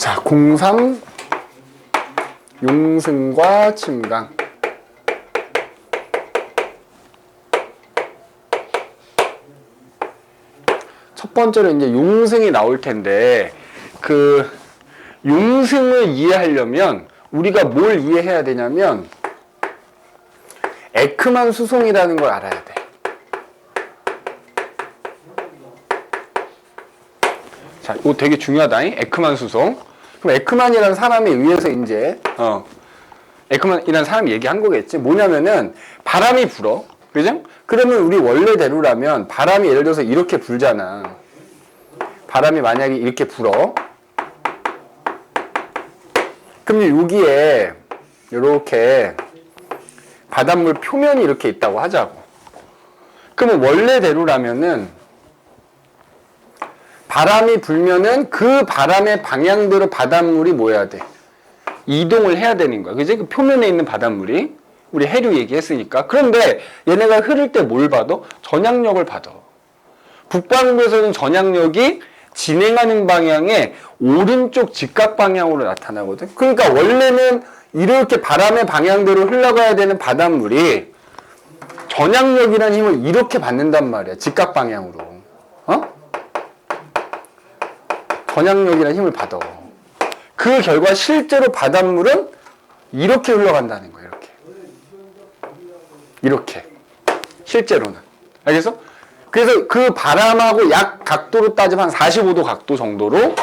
자, 03 용승과 침강. 첫 번째로 이제 용승이 나올 텐데, 그 용승을 이해하려면 우리가 뭘 이해해야 되냐면 에크만 수송이라는 걸 알아야 돼. 자, 이거 되게 중요하다. 에크만 수송. 그럼 에크만이라는 사람에 의해서 이제 에크만이라는 사람이 얘기한 거겠지. 뭐냐면은 바람이 불어. 그죠? 그러면 우리 원래대로라면 바람이 예를 들어서 이렇게 불잖아. 바람이 만약에 이렇게 불어. 그럼 여기에 이렇게 바닷물 표면이 이렇게 있다고 하자고. 그러면 원래대로라면은 바람이 불면은 그 바람의 방향대로 바닷물이 뭐 해야 돼? 이동을 해야 되는 거야. 그지? 그 표면에 있는 바닷물이. 우리 해류 얘기했으니까. 그런데 얘네가 흐를 때 뭘 받아? 전향력을 받아. 북반구에서는 전향력이 진행하는 방향의 오른쪽 직각 방향으로 나타나거든. 그러니까 원래는 이렇게 바람의 방향대로 흘러가야 되는 바닷물이 전향력이라는 힘을 이렇게 받는단 말이야. 직각 방향으로. 전향력이라는 힘을 받아. 그 결과 실제로 바닷물은 이렇게 흘러간다는 거야. 이렇게. 실제로는. 알겠어? 그래서 그 바람하고 약 각도로 따지면 한 45도 각도 정도로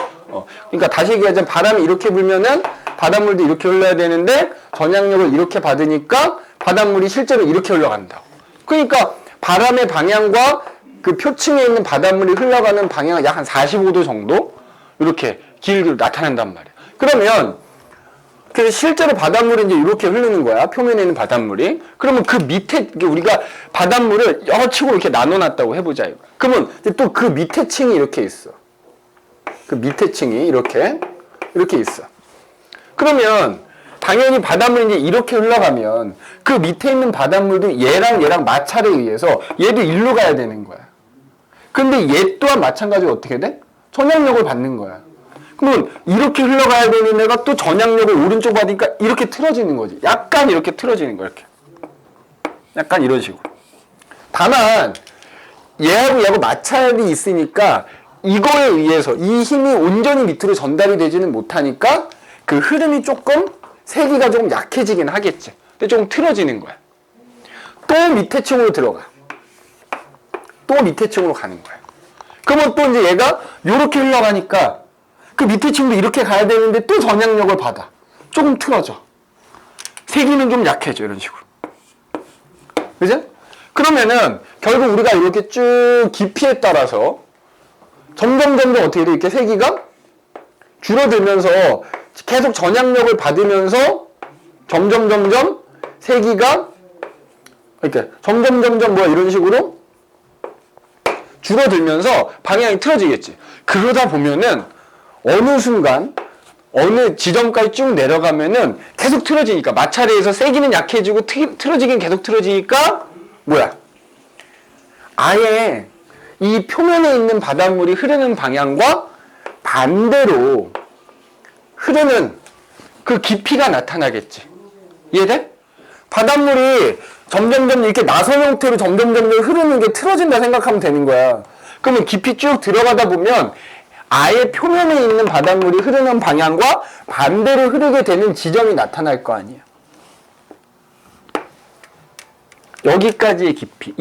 그러니까 다시 얘기하자면 바람이 이렇게 불면은 바닷물도 이렇게 흘러야 되는데 전향력을 이렇게 받으니까 바닷물이 실제로 이렇게 흘러간다. 그러니까 바람의 방향과 그 표층에 있는 바닷물이 흘러가는 방향은 약 한 45도 정도 이렇게 길이로 나타난단 말이야. 그러면 그래서 실제로 바닷물이 이제 이렇게 흐르는 거야. 표면에 있는 바닷물이. 그러면 그 밑에 우리가 바닷물을 여러 층으로 이렇게 나눠놨다고 해보자. 그러면 또 그 밑에 층이 이렇게 있어. 그 밑에 층이 이렇게 있어. 그러면 당연히 바닷물이 이제 이렇게 흘러가면 그 밑에 있는 바닷물도 얘랑 마찰에 의해서 얘도 일로 가야 되는 거야. 근데 얘 또한 마찬가지로 어떻게 돼? 전향력을 받는 거야. 그러면 이렇게 흘러가야 되는 애가 또 전향력을 오른쪽 받으니까 이렇게 틀어지는 거지. 약간 이렇게 틀어지는 거야. 이렇게. 약간 이런 식으로. 다만 얘하고 마찰이 있으니까 이거에 의해서 이 힘이 온전히 밑으로 전달이 되지는 못하니까 그 흐름이 조금 세기가 조금 약해지긴 하겠지. 근데 조금 틀어지는 거야. 또 밑에 층으로 들어가. 또 밑에 층으로 가는 거야. 그러면 또 이제 얘가 이렇게 흘러가니까 그 밑에 층도 이렇게 가야 되는데 또 전향력을 받아. 조금 틀어져. 세기는 좀 약해져. 이런 식으로. 그죠? 그러면은 결국 우리가 이렇게 쭉 깊이에 따라서 점점 어떻게 돼? 이렇게 세기가 줄어들면서 계속 전향력을 받으면서 점점 세기가 이렇게 점점 뭐 이런 식으로 줄어들면서 방향이 틀어지겠지. 그러다 보면은 어느 순간 어느 지점까지 쭉 내려가면은 계속 틀어지니까 마찰에 의해서 세기는 약해지고 틀어지긴 계속 틀어지니까 뭐야? 아예 이 표면에 있는 바닷물이 흐르는 방향과 반대로 흐르는 그 깊이가 나타나겠지. 이해돼? 바닷물이 점점 이렇게 나선 형태로 점점 흐르는 게 틀어진다 생각하면 되는 거야. 그러면 깊이 쭉 들어가다 보면 아예 표면에 있는 바닷물이 흐르는 방향과 반대로 흐르게 되는 지점이 나타날 거 아니야. 여기까지의 깊이,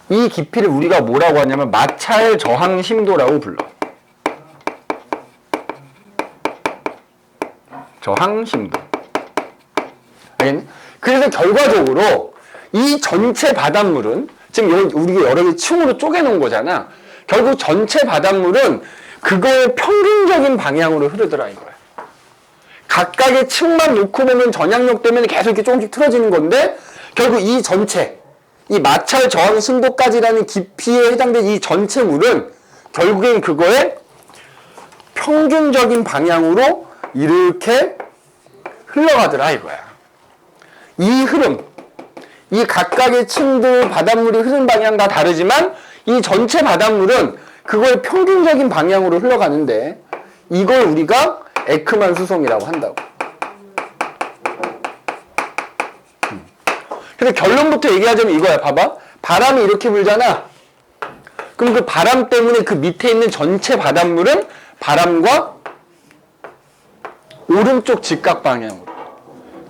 이 깊이를 우리가 뭐라고 하냐면 마찰 저항 심도라고 불러. 저항 심도. 알겠니? 그래서 결과적으로 이 전체 바닷물은 지금 우리가 여러 개 층으로 쪼개놓은 거잖아. 결국 전체 바닷물은 그거의 평균적인 방향으로 흐르더라 이거야. 각각의 층만 놓고 보면 전향력 때문에 계속 이렇게 조금씩 틀어지는 건데 결국 이 전체, 이 마찰 저항 심도까지라는 깊이에 해당된 이 전체 물은 결국엔 그거의 평균적인 방향으로 이렇게 흘러가더라 이거야. 이 흐름, 이 각각의 층들 바닷물이 흐르는 방향 다 다르지만 이 전체 바닷물은 그거의 평균적인 방향으로 흘러가는데 이걸 우리가 에크만 수송이라고 한다고. 그래서 결론부터 얘기하자면 이거야. 봐봐. 바람이 이렇게 불잖아. 그럼 그 바람 때문에 그 밑에 있는 전체 바닷물은 바람과 오른쪽 직각 방향으로.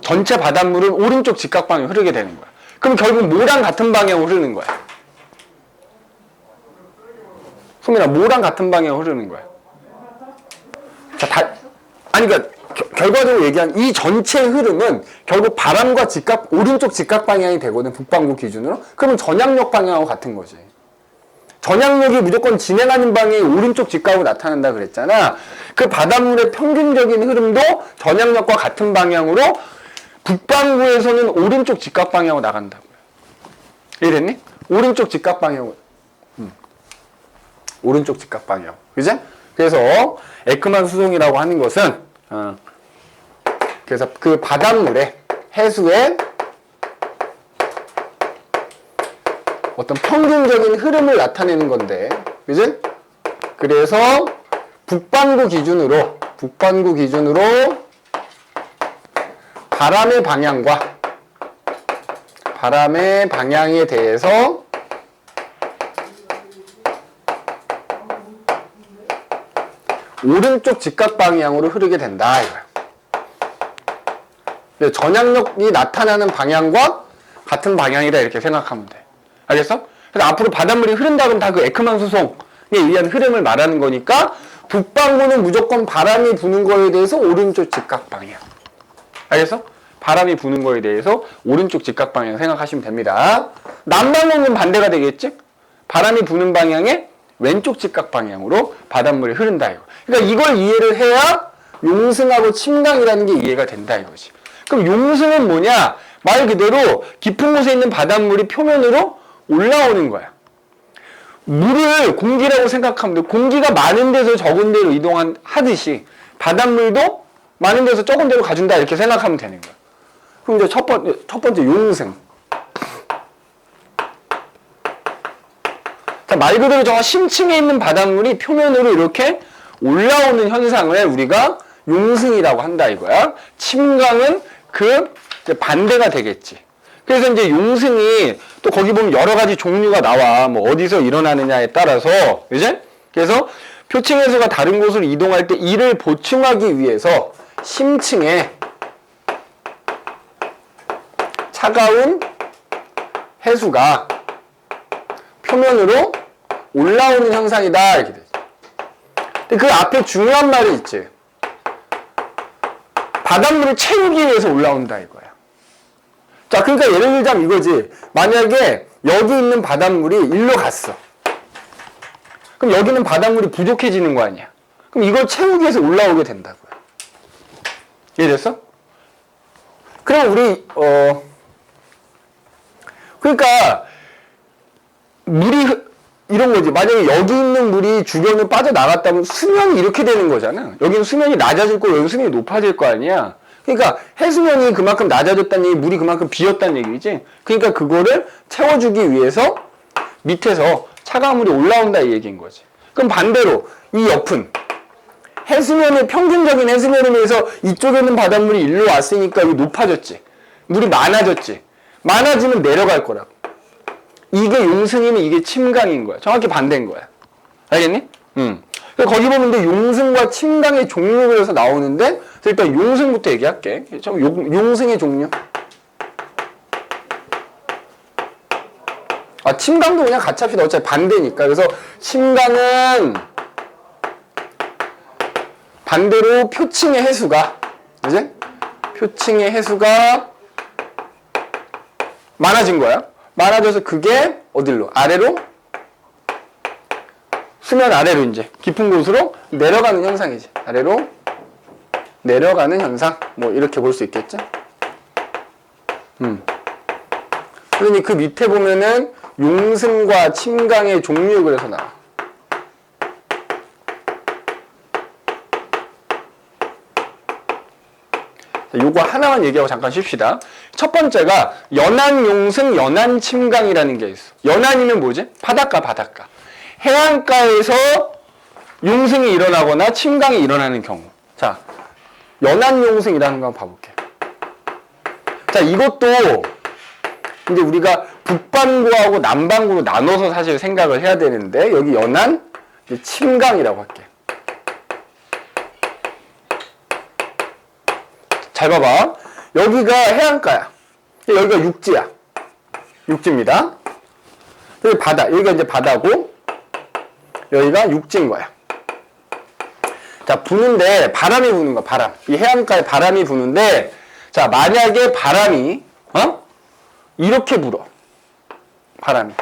전체 바닷물은 오른쪽 직각 방향으로 흐르게 되는 거야. 그럼 결국 뭐랑 같은 방향으로 흐르는 거야? 소민아, 뭐랑 같은 방향으로 흐르는 거야? 자, 그러니까 결과적으로 얘기한 이 전체 흐름은 결국 바람과 직각, 오른쪽 직각 방향이 되거든, 북반구 기준으로. 그러면 전향력 방향하고 같은 거지. 전향력이 무조건 진행하는 방향이 오른쪽 직각으로 나타난다 그랬잖아. 그 바닷물의 평균적인 흐름도 전향력과 같은 방향으로 북반구에서는 오른쪽 직각 방향으로 나간다고요. 이해됐니? 오른쪽 직각 방향으로. 오른쪽 직각 방향. 그지? 그래서 에크만 수송이라고 하는 것은 그래서 그 바닷물의 해수의 어떤 평균적인 흐름을 나타내는 건데, 그지? 그래서 북반구 기준으로 바람의 방향에 대해서 오른쪽 직각 방향으로 흐르게 된다 이거야. 전향력이 나타나는 방향과 같은 방향이다 이렇게 생각하면 돼. 알겠어? 그래서 앞으로 바닷물이 흐른다 그러면 다 그 에크만 수송에 의한 흐름을 말하는 거니까 북반구는 무조건 바람이 부는 거에 대해서 오른쪽 직각 방향. 알겠어? 바람이 부는 거에 대해서 오른쪽 직각 방향 생각하시면 됩니다. 남반구는 반대가 되겠지? 바람이 부는 방향에 왼쪽 직각 방향으로 바닷물이 흐른다 이거. 그러니까 이걸 이해를 해야 용승하고 침강이라는 게 이해가 된다 이거지. 그럼 용승은 뭐냐? 말 그대로 깊은 곳에 있는 바닷물이 표면으로 올라오는 거야. 물을 공기라고 생각하면 돼. 공기가 많은 데서 적은 데로 이동하듯이 바닷물도 많은 데서 적은 데로 가준다 이렇게 생각하면 되는 거야. 그럼 이제 첫 번째 용승. 자, 말 그대로 저 심층에 있는 바닷물이 표면으로 이렇게 올라오는 현상을 우리가 용승이라고 한다 이거야. 침강은 그 반대가 되겠지. 그래서 이제 용승이 또 거기 보면 여러 가지 종류가 나와. 뭐 어디서 일어나느냐에 따라서. 그지? 그래서 표층 해수가 다른 곳으로 이동할 때 이를 보충하기 위해서 심층에 차가운 해수가 표면으로 올라오는 현상이다 이렇게 되죠. 근데 그 앞에 중요한 말이 있지. 바닷물을 채우기 위해서 올라온다 이거야. 자, 그러니까 예를 들자면 이거지. 만약에 여기 있는 바닷물이 일로 갔어. 그럼 여기는 바닷물이 부족해지는 거 아니야. 그럼 이걸 채우기 위해서 올라오게 된다고요. 이해됐어? 그럼 우리 그러니까 물이 이런 거지. 만약에 여기 있는 물이 주변으로 빠져나갔다면 수면이 이렇게 되는 거잖아. 여기는 수면이 낮아질 거고 여기 수면이 높아질 거 아니야. 그러니까 해수면이 그만큼 낮아졌다는 얘기, 물이 그만큼 비었다는 얘기지. 그러니까 그거를 채워주기 위해서 밑에서 차가운 물이 올라온다 이 얘기인 거지. 그럼 반대로 이 옆은 해수면의 평균적인 해수면에 비해서 이쪽에 있는 바닷물이 일로 왔으니까 여기 높아졌지. 물이 많아졌지. 많아지면 내려갈 거라고. 이게 용승이면 이게 침강인 거야. 정확히 반대인 거야. 알겠니? 거기 보면 근데 용승과 침강의 종류에서 나오는데, 그래서 일단 용승부터 얘기할게. 용승의 종류. 침강도 그냥 같이 합시다. 어차피 반대니까. 그래서 침강은 반대로 표층의 해수가, 이제 표층의 해수가 많아진 거야. 많아져서 그게 어디로? 아래로? 수면 아래로 이제 깊은 곳으로 내려가는 현상이지. 아래로 내려가는 현상. 뭐 이렇게 볼 수 있겠지? 그러니 그 밑에 보면은 용승과 침강의 종류 그래서 나와. 요거 하나만 얘기하고 잠깐 쉽시다. 첫 번째가 연안용승, 연안침강이라는 게 있어. 연안이면 뭐지? 바닷가, 바닷가. 해안가에서 용승이 일어나거나 침강이 일어나는 경우. 자, 연안용승이라는 거 한번 봐볼게요. 자, 이것도 이제 우리가 북반구하고 남반구로 나눠서 사실 생각을 해야 되는데, 여기 연안, 침강이라고 할게요. 잘 봐봐. 여기가 해안가야. 여기가 육지야. 육지입니다. 여기 바다. 여기가 이제 바다고, 여기가 육지인 거야. 자, 부는데, 바람이 부는 거야, 바람. 이 해안가에 바람이 부는데, 자, 만약에 바람이, 이렇게 불어. 바람이.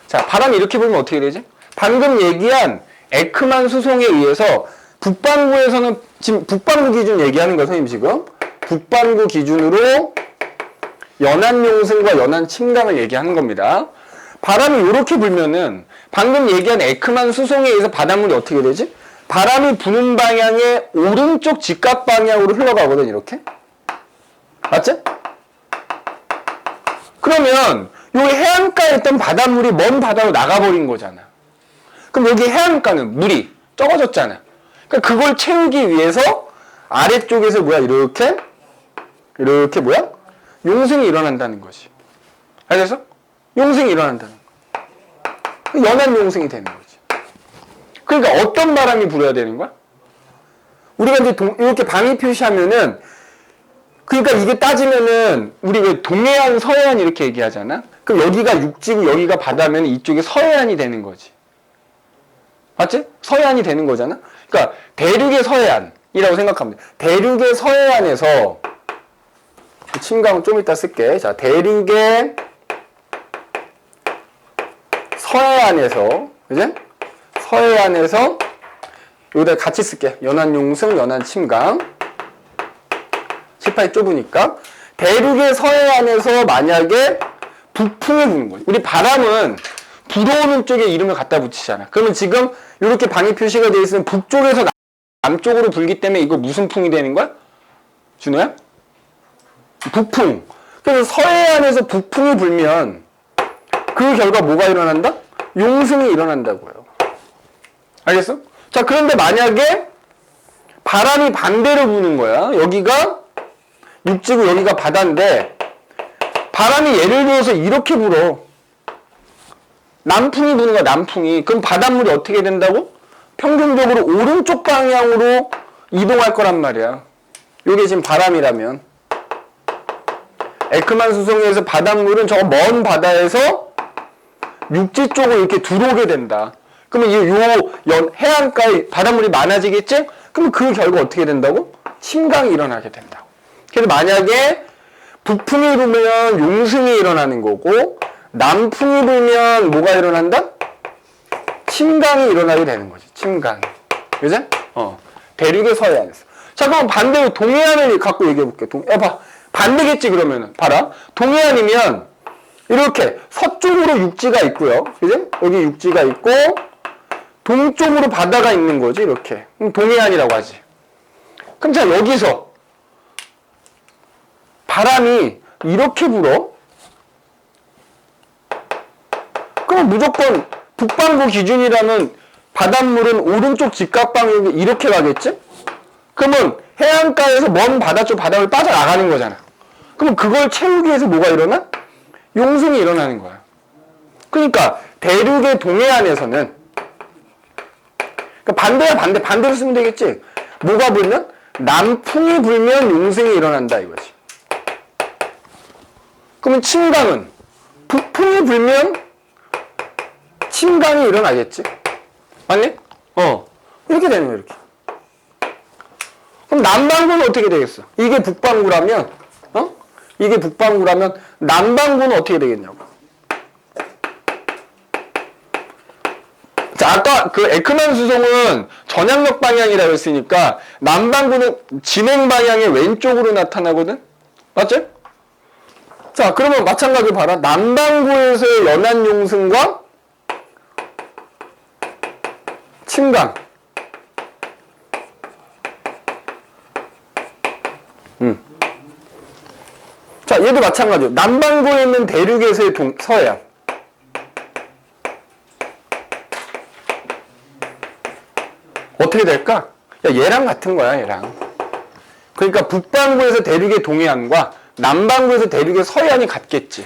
자, 바람이 이렇게 불면 어떻게 되지? 방금 얘기한 에크만 수송에 의해서 북반구에서는, 지금 북반구 기준 얘기하는 거야, 선생님 지금. 북반구 기준으로 연안용승과 연안침강을 얘기하는 겁니다. 바람이 이렇게 불면은 방금 얘기한 에크만 수송에 의해서 바닷물이 어떻게 되지? 바람이 부는 방향의 오른쪽 직각 방향으로 흘러가거든, 이렇게. 맞지? 그러면 여기 해안가에 있던 바닷물이 먼 바다로 나가버린 거잖아. 그럼 여기 해안가는 물이 적어졌잖아. 그러니까 그걸 채우기 위해서 아래쪽에서 뭐야, 이렇게 뭐야? 용승이 일어난다는 거지. 알겠어? 용승이 일어난다는 거. 연안 용승이 되는 거지. 그러니까 어떤 바람이 불어야 되는 거야? 우리가 이제 이렇게 방위 표시하면은, 그러니까 이게 따지면은 우리 왜 동해안, 서해안 이렇게 얘기하잖아? 그럼 여기가 육지고 여기가 바다면 이쪽이 서해안이 되는 거지. 맞지? 서해안이 되는 거잖아? 그러니까 대륙의 서해안이라고 생각하면 돼. 대륙의 서해안에서, 침강은 좀 이따 쓸게. 자, 대륙의 서해안에서, 그지? 서해안에서, 여기다 같이 쓸게. 연안용승, 연안침강. 18이 좁으니까. 대륙의 서해안에서 만약에 북풍이 부는 거지. 우리 바람은 불어오는 쪽에 이름을 갖다 붙이잖아. 그러면 지금 이렇게 방위 표시가 되어 있으면 북쪽에서 남쪽으로 불기 때문에 이거 무슨 풍이 되는 거야? 준호야? 북풍. 그래서 서해안에서 북풍이 불면 그 결과 뭐가 일어난다? 용승이 일어난다고요. 알겠어? 자, 그런데 만약에 바람이 반대로 부는 거야. 여기가 육지고 여기가 바다인데 바람이 예를 들어서 이렇게 불어. 남풍이 부는 거야, 남풍이. 그럼 바닷물이 어떻게 된다고? 평균적으로 오른쪽 방향으로 이동할 거란 말이야. 이게 지금 바람이라면. 에크만 수송에서 바닷물은 저 먼 바다에서 육지 쪽으로 이렇게 들어오게 된다. 그러면 해안가에 바닷물이 많아지겠지? 그럼 그 결과 어떻게 된다고? 침강이 일어나게 된다고. 그래서 만약에 북풍이 불면 용승이 일어나는 거고, 남풍이 불면 뭐가 일어난다? 침강이 일어나게 되는 거지. 침강이. 그지? 대륙의 서해안에서. 자, 그럼 반대로 동해안을 갖고 얘기해 볼게. 봐. 반대겠지, 그러면은. 봐라. 동해안이면 이렇게 서쪽으로 육지가 있고요. 그지? 여기 육지가 있고, 동쪽으로 바다가 있는 거지, 이렇게. 그럼 동해안이라고 하지. 그럼 자, 여기서 바람이 이렇게 불어. 그럼 무조건 북반구 기준이라면 바닷물은 오른쪽 직각 방향이 이렇게 가겠지? 그러면 해안가에서 먼 바다 쪽 바닷물이 빠져나가는 거잖아. 그럼 그걸 채우기 위해서 뭐가 일어나? 용승이 일어나는 거야. 그러니까 대륙의 동해안에서는, 그러니까 반대야 반대로 쓰면 되겠지? 뭐가 불면? 남풍이 불면 용승이 일어난다 이거지. 그러면 침강은 북풍이 불면 침강이 일어나겠지? 맞니? 이렇게 되는 거야, 이렇게. 그럼 남반구는 어떻게 되겠어? 이게 북반구라면, 이게 북반구라면 남반구는 어떻게 되겠냐고. 자, 아까 그 에크만 수송은 전향력 방향이라고 했으니까 남반구는 진행 방향의 왼쪽으로 나타나거든? 맞지? 자, 그러면 마찬가지로 봐라. 남반구에서의 연안용승과 침강. 자, 얘도 마찬가지로. 남반구에 있는 대륙에서의 서해안. 어떻게 될까? 야, 얘랑 같은 거야, 얘랑. 그러니까 북반구에서 대륙의 동해안과 남반구에서 대륙의 서해안이 같겠지.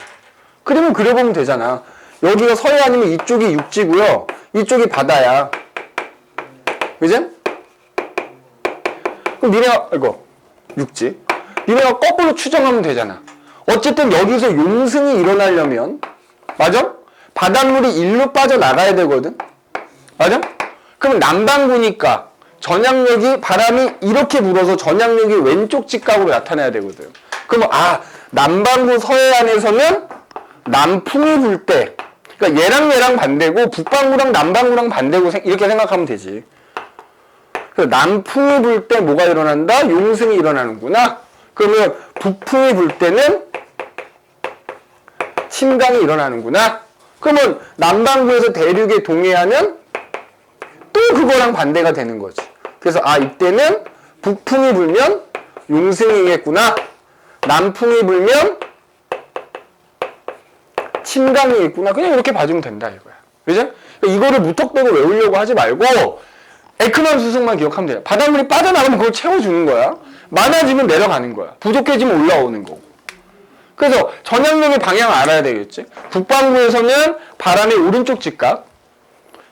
그러면 그려보면 되잖아. 여기가 서해안이면 이쪽이 육지고요. 이쪽이 바다야. 그지? 그럼 니네가, 이거, 육지. 니네가 거꾸로 추정하면 되잖아. 어쨌든 여기서 용승이 일어나려면, 맞아? 바닷물이 일로 빠져나가야 되거든? 맞아? 그럼 남반구니까 전향력이, 바람이 이렇게 불어서 전향력이 왼쪽 직각으로 나타나야 되거든. 그럼, 남반구 서해안에서는 남풍이 불 때, 그러니까 얘랑 반대고 북반구랑 남반구랑 반대고 이렇게 생각하면 되지. 그래서 남풍이 불 때 뭐가 일어난다? 용승이 일어나는구나. 그러면 북풍이 불 때는 침강이 일어나는구나. 그러면 남반구에서 대륙의 동해안은 또 그거랑 반대가 되는 거지. 그래서 이때는 북풍이 불면 용승이겠구나. 남풍이 불면 침강이 있구나. 그냥 이렇게 봐주면 된다 이거야. 그죠? 이거를 무턱대고 외우려고 하지 말고 에크만 수승만 기억하면 돼요. 바닷물이 빠져나가면 그걸 채워주는 거야. 많아지면 내려가는 거야. 부족해지면 올라오는 거고. 그래서 전향력의 방향을 알아야 되겠지. 북반구에서는 바람의 오른쪽 직각,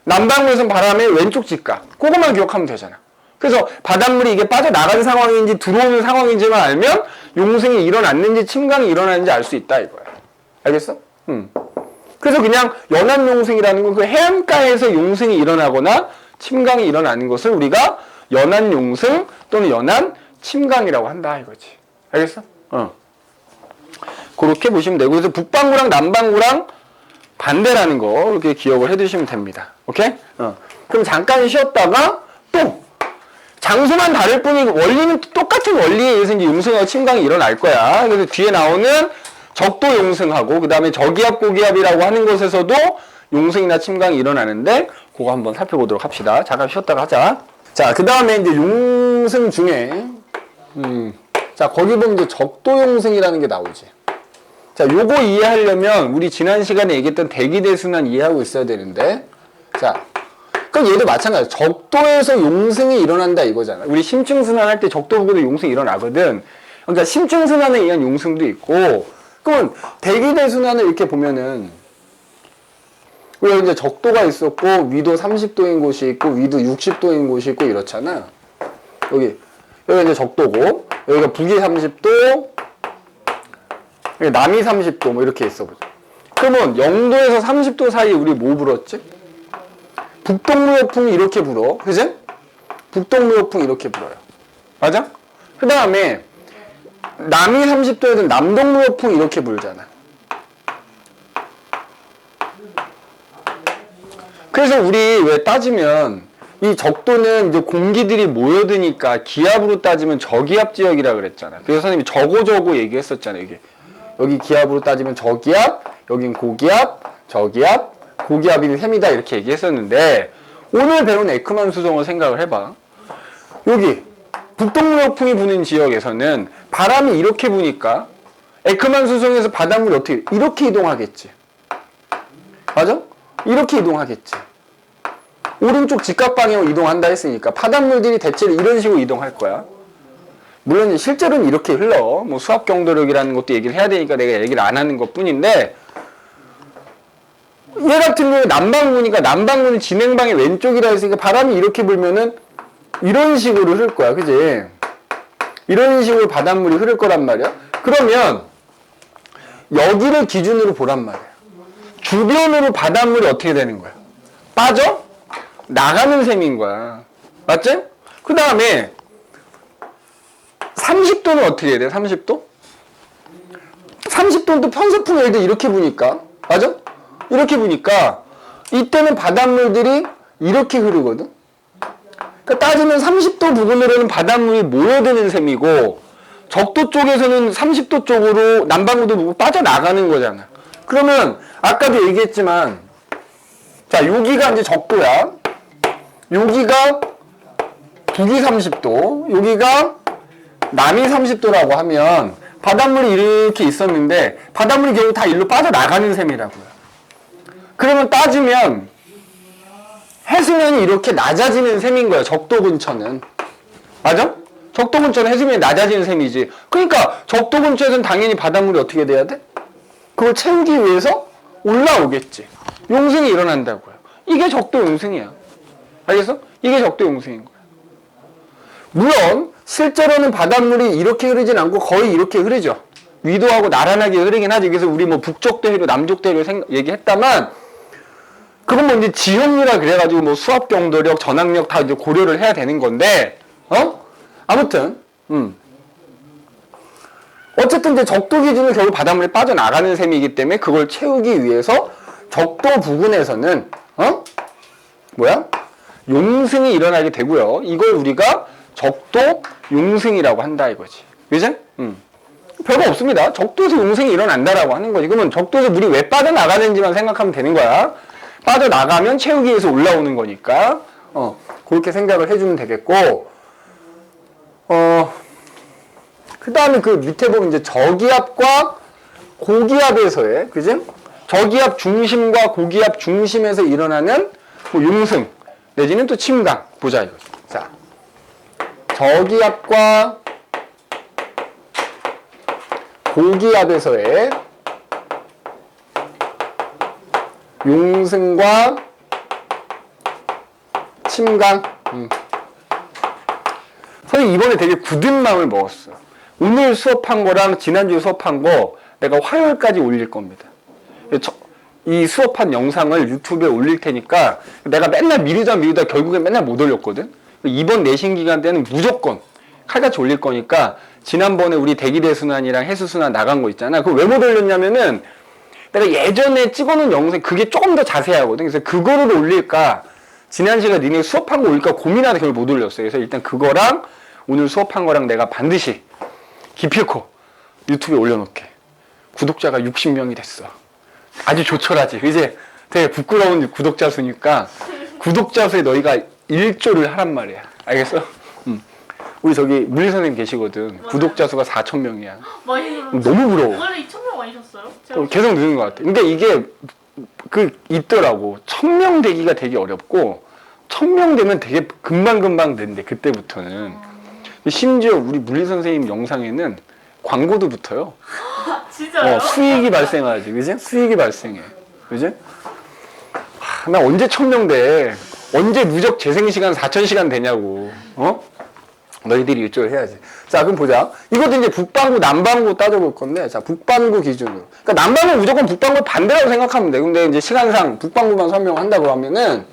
남반구에서는 바람의 왼쪽 직각. 그것만 기억하면 되잖아. 그래서 바닷물이 이게 빠져나가는 상황인지 들어오는 상황인지만 알면 용승이 일어났는지 침강이 일어났는지 알 수 있다 이거야. 알겠어? 그래서 그냥 연안용승이라는 건 그 해안가에서 용승이 일어나거나 침강이 일어나는 것을 우리가 연안용승 또는 연안침강이라고 한다 이거지. 알겠어? 그렇게 보시면 되고, 그래서 북반구랑 남반구랑 반대라는 거 이렇게 기억을 해두시면 됩니다. 오케이? 그럼 잠깐 쉬었다가 또 장소만 다를 뿐이고 원리는 똑같은 원리에 의해서 이제 용승하고 침강이 일어날 거야. 그래서 뒤에 나오는 적도 용승하고 그 다음에 저기압 고기압이라고 하는 곳에서도 용승이나 침강이 일어나는데 그거 한번 살펴보도록 합시다. 잠깐 쉬었다가 하자. 자, 그 다음에 이제 용승 중에 자, 거기 보면 이제 적도 용승이라는 게 나오지. 자, 요거 이해하려면 우리 지난 시간에 얘기했던 대기대순환 이해하고 있어야 되는데, 자, 그럼 얘도 마찬가지야. 적도에서 용승이 일어난다 이거잖아. 우리 심층순환 할 때 적도 부근에 용승이 일어나거든. 그러니까 심층순환에 의한 용승도 있고, 그러면 대기대순환을 이렇게 보면은 우리가 이제 적도가 있었고 위도 30도인 곳이 있고 위도 60도인 곳이 있고 이렇잖아. 여기가 이제 적도고, 여기가 북이 30도, 여기 남이 30도 뭐 이렇게 있어 보자. 그러면 0도에서 30도 사이에 우리 뭐 불었지? 북동무역풍이 이렇게 불어. 그지? 북동무역풍이 이렇게 불어요. 맞아? 그 다음에 남이 30도에서 남동무역풍이 이렇게 불잖아. 그래서 우리 왜 따지면 이 적도는 이제 공기들이 모여드니까 기압으로 따지면 저기압 지역이라 그랬잖아. 그래서 선생님이 저고 얘기했었잖아요. 이게 여기 기압으로 따지면 저기압, 여긴 고기압, 저기압, 고기압이 셈이다 이렇게 얘기했었는데, 오늘 배운 에크만 수정을 생각을 해봐. 여기 북동무역풍이 부는 지역에서는 바람이 이렇게 부니까 에크만 수정에서 바닷물이 어떻게 이렇게 이동하겠지. 맞아? 이렇게 이동하겠지. 오른쪽 직각 방향으로 이동한다 했으니까 바닷물들이 대체로 이런 식으로 이동할 거야. 물론 실제로는 이렇게 흘러. 뭐 수압 경도력이라는 것도 얘기를 해야 되니까 내가 얘기를 안 하는 것 뿐인데, 얘 같은 경우에 남반구니까 남반구는 진행방의 왼쪽이라 했으니까 바람이 이렇게 불면은 이런 식으로 흐를 거야. 그지? 이런 식으로 바닷물이 흐를 거란 말이야. 그러면 여기를 기준으로 보란 말이야. 주변으로 바닷물이 어떻게 되는 거야? 빠져? 나가는 셈인 거야. 맞지? 그 다음에 30도는 어떻게 해야 돼? 30도? 30도는 또 편서풍 예를 들어 이렇게 부니까, 맞아? 이렇게 부니까 이때는 바닷물들이 이렇게 흐르거든. 그러니까 따지면 30도 부근으로는 바닷물이 모여드는 셈이고, 적도 쪽에서는 30도 쪽으로 남반구도 빠져나가는 거잖아. 그러면 아까도 얘기했지만, 자, 여기가 이제 적도야. 여기가 북이 30도, 여기가 남이 30도라고 하면 바닷물이 이렇게 있었는데 바닷물이 결국 다 일로 빠져나가는 셈이라고요. 그러면 따지면 해수면이 이렇게 낮아지는 셈인 거야, 적도 근처는. 맞아? 적도 근처는 해수면이 낮아지는 셈이지. 그러니까 적도 근처에서는 당연히 바닷물이 어떻게 돼야 돼? 그걸 채우기 위해서 올라오겠지. 용승이 일어난다고요. 이게 적도 용승이야. 알겠어? 이게 적도 용승인 거야. 물론 실제로는 바닷물이 이렇게 흐르진 않고 거의 이렇게 흐르죠. 위도하고 나란하게 흐르긴 하지. 그래서 우리 뭐 북쪽 대해로 남쪽 대해로 얘기했다만 그건 뭐 이제 지형이라 그래가지고 뭐 수압 경도력, 전압력 다 이제 고려를 해야 되는 건데, 아무튼, 어쨌든 이제 적도 기준은 결국 바닷물에 빠져나가는 셈이기 때문에 그걸 채우기 위해서 적도 부근에서는, 용승이 일어나게 되고요. 이걸 우리가 적도 용승이라고 한다 이거지. 그지? 별거 없습니다. 적도에서 용승이 일어난다라고 하는 거지. 그러면 적도에서 물이 왜 빠져나가는지만 생각하면 되는 거야. 빠져나가면 채우기 위해서 올라오는 거니까 그렇게 생각을 해주면 되겠고 그 다음에 그 밑에 보면 이제 저기압과 고기압에서의 그지? 저기압 중심과 고기압 중심에서 일어나는 뭐 용승 내지는 또 침강 보자 이거죠. 자, 저기압과 고기압에서의 용승과 침강. 선생님 이번에 되게 굳은 마음을 먹었어. 오늘 수업한 거랑 지난주에 수업한 거 내가 화요일까지 올릴 겁니다. 이 수업한 영상을 유튜브에 올릴 테니까 내가 맨날 미루다 결국에 맨날 못 올렸거든. 이번 내신 기간 때는 무조건 칼같이 올릴 거니까 지난번에 우리 대기대순환이랑 해수순환 나간 거 있잖아. 그거 왜 못 올렸냐면은 내가 예전에 찍어놓은 영상 그게 조금 더 자세하거든. 그래서 그거를 올릴까 지난 시간 니네 수업한 거 올릴까 고민하다 결국 못 올렸어요. 그래서 일단 그거랑 오늘 수업한 거랑 내가 반드시 기필코 유튜브에 올려놓게. 구독자가 60명이 됐어. 아주 조촐하지. 이제 되게 부끄러운 구독자 수니까 구독자 수에 너희가 1조를 하란 말이야. 알겠어? 우리 저기 물리 선생님 계시거든. 맞아요. 구독자 수가 4,000명이야. 많이 늘었어요. 너무 부러워. 원래 2,000명 아니셨어요? 계속 느는 것 같아. 그러니까 이게 있더라고. 1,000명 되기가 되게 어렵고 1,000명 되면 되게 금방 되는데 그때부터는 심지어 우리 물리 선생님 영상에는 광고도 붙어요. 진짜요? 수익이 발생하지, 그지? 수익이 발생해, 그지? 나 언제 1,000명 돼? 언제 누적 재생시간 4,000시간 되냐고, 너희들이 일조를 해야지. 자, 그럼 보자. 이것도 이제 북반구, 남반구 따져볼 건데, 자, 북반구 기준으로. 그러니까 남반구는 무조건 북반구 반대라고 생각하면 돼. 근데 이제 시간상 북반구만 설명한다고 하면은,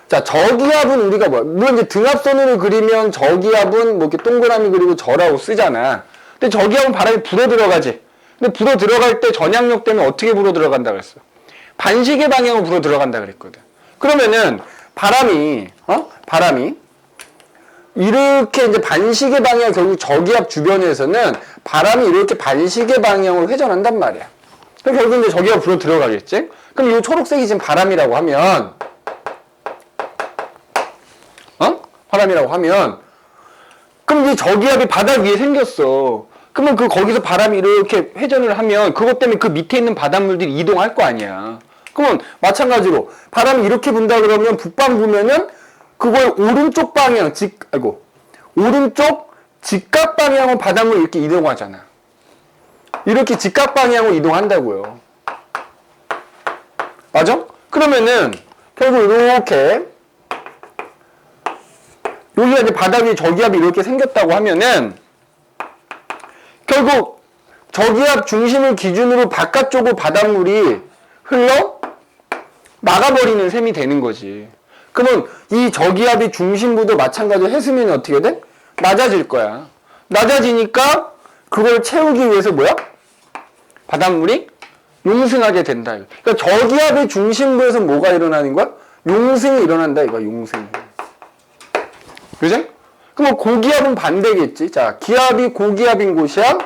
자, 저기압은 우리가 물론 이제 등압선으로 그리면 저기압은 뭐 이렇게 동그라미 그리고 저라고 쓰잖아. 근데 저기압은 바람이 불어 들어가지. 근데 불어 들어갈 때 전향력 때문에 어떻게 불어 들어간다 그랬어? 반시계 방향으로 불어 들어간다 그랬거든. 그러면은 바람이 이렇게 이제 반시계 방향 결국 저기압 주변에서는 바람이 이렇게 반시계 방향으로 회전한단 말이야. 그럼 결국 이제 저기압 불어 들어가겠지? 그럼 이 초록색이 지금 바람이라고 하면 그럼 이 저기압이 바닥 위에 생겼어. 그러면 거기서 바람이 이렇게 회전을 하면 그것 때문에 그 밑에 있는 바닷물들이 이동할 거 아니야. 그러면 마찬가지로 바람이 이렇게 분다 그러면 북반구면은 그걸 오른쪽 방향 오른쪽 직각 방향으로 바닷물이 이렇게 이동하잖아. 이렇게 직각 방향으로 이동한다고요. 맞아? 그러면은 결국 이렇게 여기가 이제 바닥 위에 저기압이 이렇게 생겼다고 하면은 결국 저기압 중심을 기준으로 바깥쪽으로 바닷물이 흘러 나가버리는 셈이 되는 거지. 그러면 이 저기압이 중심부도 마찬가지로 해수면이 어떻게 돼? 낮아질 거야. 낮아지니까 그걸 채우기 위해서 바닷물이 용승하게 된다. 그러니까 저기압의 중심부에서 뭐가 일어나는 거야? 용승이 일어난다 이거야, 용승. 그지? 그럼 고기압은 반대겠지. 자, 기압이 고기압인 곳이야.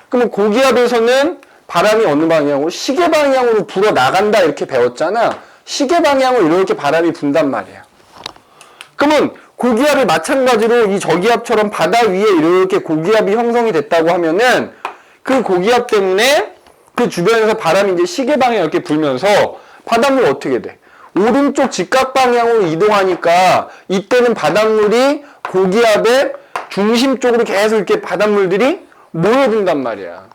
그러면 고기압에서는 바람이 어느 방향으로? 시계 방향으로 불어 나간다 이렇게 배웠잖아. 시계 방향으로 이렇게 바람이 분단 말이야. 그러면 고기압이 마찬가지로 이 저기압처럼 바다 위에 이렇게 고기압이 형성이 됐다고 하면은 그 고기압 때문에 그 주변에서 바람이 이제 시계 방향 이렇게 불면서 바닷물 어떻게 돼? 오른쪽 직각 방향으로 이동하니까 이때는 바닷물이 고기압의 중심 쪽으로 계속 이렇게 바닷물들이 모여든단 말이야.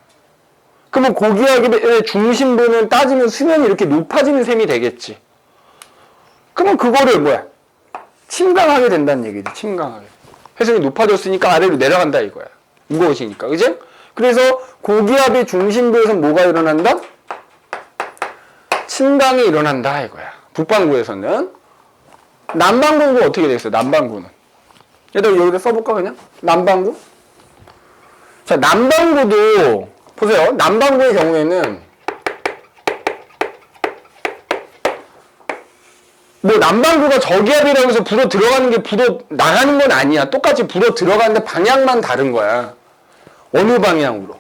그러면 고기압의 중심부는 따지면 수면이 이렇게 높아지는 셈이 되겠지. 그러면 그거를 뭐야? 침강하게 된다는 얘기지. 침강하게. 해성이 높아졌으니까 아래로 내려간다 이거야. 무거워지니까. 그지? 그래서 고기압의 중심부에서 뭐가 일어난다? 침강이 일어난다 이거야. 북반구에서는. 남반구는 어떻게 되겠어요? 남반구는. 얘들 여기다 써볼까 그냥? 남반구? 자, 남반구도 보세요. 남반구의 경우에는 뭐 남반구가 저기압이라고 해서 불어 들어가는 게 불어 나가는 건 아니야. 똑같이 불어 들어가는데 방향만 다른 거야. 어느 방향으로.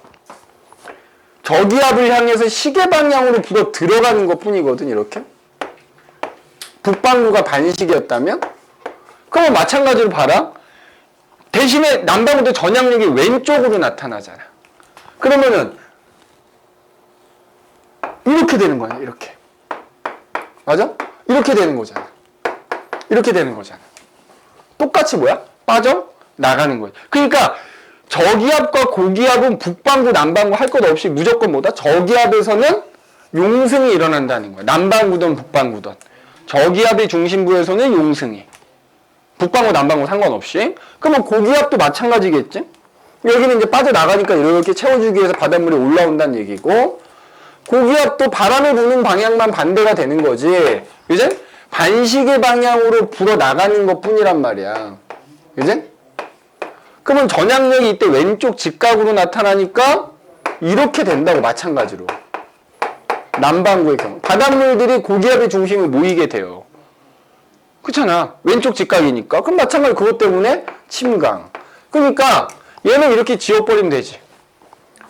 저기압을 향해서 시계 방향으로 불어 들어가는 것 뿐이거든. 이렇게. 북반구가 반시계였다면 그럼 마찬가지로 봐라. 대신에 남반구도 전향력이 왼쪽으로 나타나잖아. 그러면은 이렇게 되는 거야. 이렇게. 맞아? 이렇게 되는 거잖아. 이렇게 되는 거잖아. 똑같이 뭐야? 빠져 나가는 거야. 그러니까 저기압과 고기압은 북반구, 남반구 할 것 없이 무조건 뭐다? 저기압에서는 용승이 일어난다는 거야. 남반구든 북반구든. 저기압의 중심부에서는 용승이. 북반구, 남반구 상관없이. 그러면 고기압도 마찬가지겠지? 여기는 이제 빠져나가니까 이렇게 채워주기 위해서 바닷물이 올라온다는 얘기고, 고기압도 바람이 부는 방향만 반대가 되는 거지. 그지? 반시계 방향으로 불어 나가는 것 뿐이란 말이야. 그지? 그러면 전향력이 이때 왼쪽 직각으로 나타나니까 이렇게 된다고, 마찬가지로. 남반구의 경우. 바닷물들이 고기압의 중심에 모이게 돼요. 그렇잖아. 왼쪽 직각이니까. 그럼 마찬가지로 그것 때문에 침강. 그러니까 얘는 이렇게 지워버리면 되지.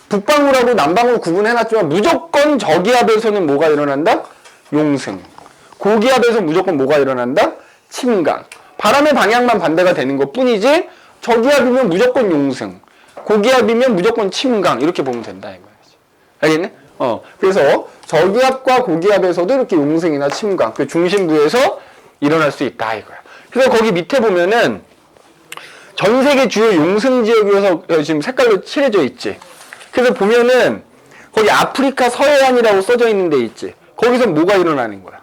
북반구라고 남반구 구분해놨지만 무조건 저기압에서는 뭐가 일어난다? 용승. 고기압에서 무조건 뭐가 일어난다? 침강. 바람의 방향만 반대가 되는 것 뿐이지 저기압이면 무조건 용승. 고기압이면 무조건 침강. 이렇게 보면 된다 이 말이지. 알겠네? 그래서 저기압과 고기압에서도 이렇게 용승이나 침강, 그 중심부에서 일어날 수 있다 이거야. 그래서 거기 밑에 보면은 전 세계 주요 용승 지역에서 지금 색깔로 칠해져 있지. 그래서 보면은 거기 아프리카 서해안이라고 써져 있는 데 있지. 거기서 뭐가 일어나는 거야?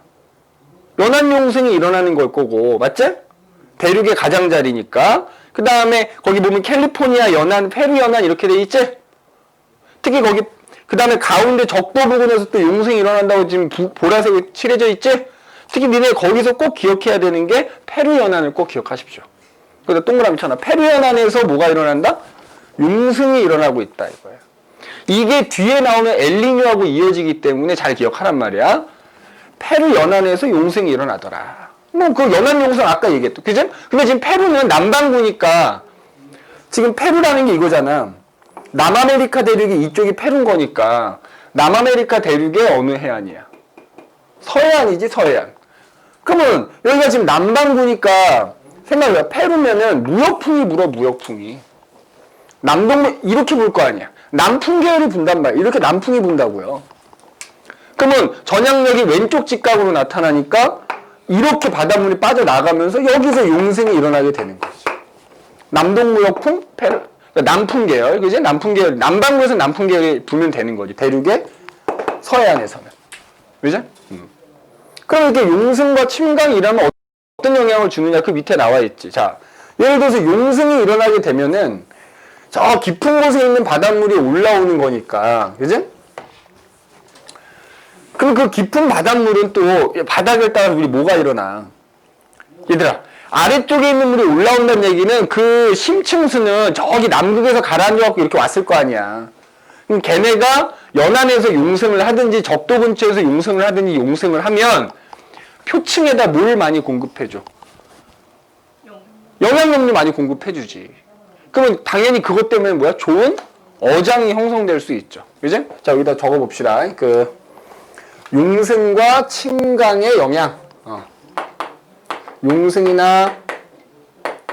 연안 용승이 일어나는 걸 거고, 맞지? 대륙의 가장자리니까. 그 다음에 거기 보면 캘리포니아 연안, 페루 연안 이렇게 돼 있지? 특히 거기 그 다음에 가운데 적도 부근에서 또 용승이 일어난다고 지금 보라색으로 칠해져 있지? 특히 니네 거기서 꼭 기억해야 되는 게 페루 연안을 꼭 기억하십시오. 그래서 동그라미 쳐놔. 페루 연안에서 뭐가 일어난다? 용승이 일어나고 있다 이거예요. 이게 뒤에 나오는 엘니뇨하고 이어지기 때문에 잘 기억하란 말이야. 페루 연안에서 용승이 일어나더라. 뭐 그 연안 용승 아까 얘기했죠. 그죠? 근데 지금 페루는 남반구니까 지금 페루라는 게 이거잖아. 남아메리카 대륙이 이쪽이 페루인 거니까 남아메리카 대륙의 어느 해안이야? 서해안이지, 서해안. 그러면 여기가 지금 남반구니까 생각해봐. 페루면은 무역풍이 불어, 무역풍이. 남동부 이렇게 불 거 아니야. 남풍 계열이 분단 말이야. 이렇게 남풍이 분다고요. 그러면 전향력이 왼쪽 직각으로 나타나니까 이렇게 바닷물이 빠져나가면서 여기서 용승이 일어나게 되는 거죠. 남동무역풍, 페루, 그러니까 남풍 계열, 그지? 남풍 계열, 남반구에서 남풍 계열이 불면 되는 거지. 대륙의 서해안에서는. 그죠? 그럼 이렇게 용승과 침강이 일어나면 어떤 영향을 주느냐? 그 밑에 나와 있지. 자, 예를 들어서 용승이 일어나게 되면은 저 깊은 곳에 있는 바닷물이 올라오는 거니까. 그지? 그럼 그 깊은 바닷물은 또 바닥을 따라 우리 뭐가 일어나? 얘들아, 아래쪽에 있는 물이 올라온다는 얘기는 그 심층수는 저기 남극에서 가라앉아갖고 이렇게 왔을 거 아니야. 그럼 걔네가 연안에서 용승을 하든지 적도 근처에서 용승을 하든지 용승을 하면 표층에다 뭘 많이 공급해줘? 영양염류 많이 공급해주지. 그러면 당연히 그것 때문에 뭐야? 좋은 어장이 형성될 수 있죠. 그지? 자, 여기다 적어봅시다. 그 용승과 침강의 영향. 용승이나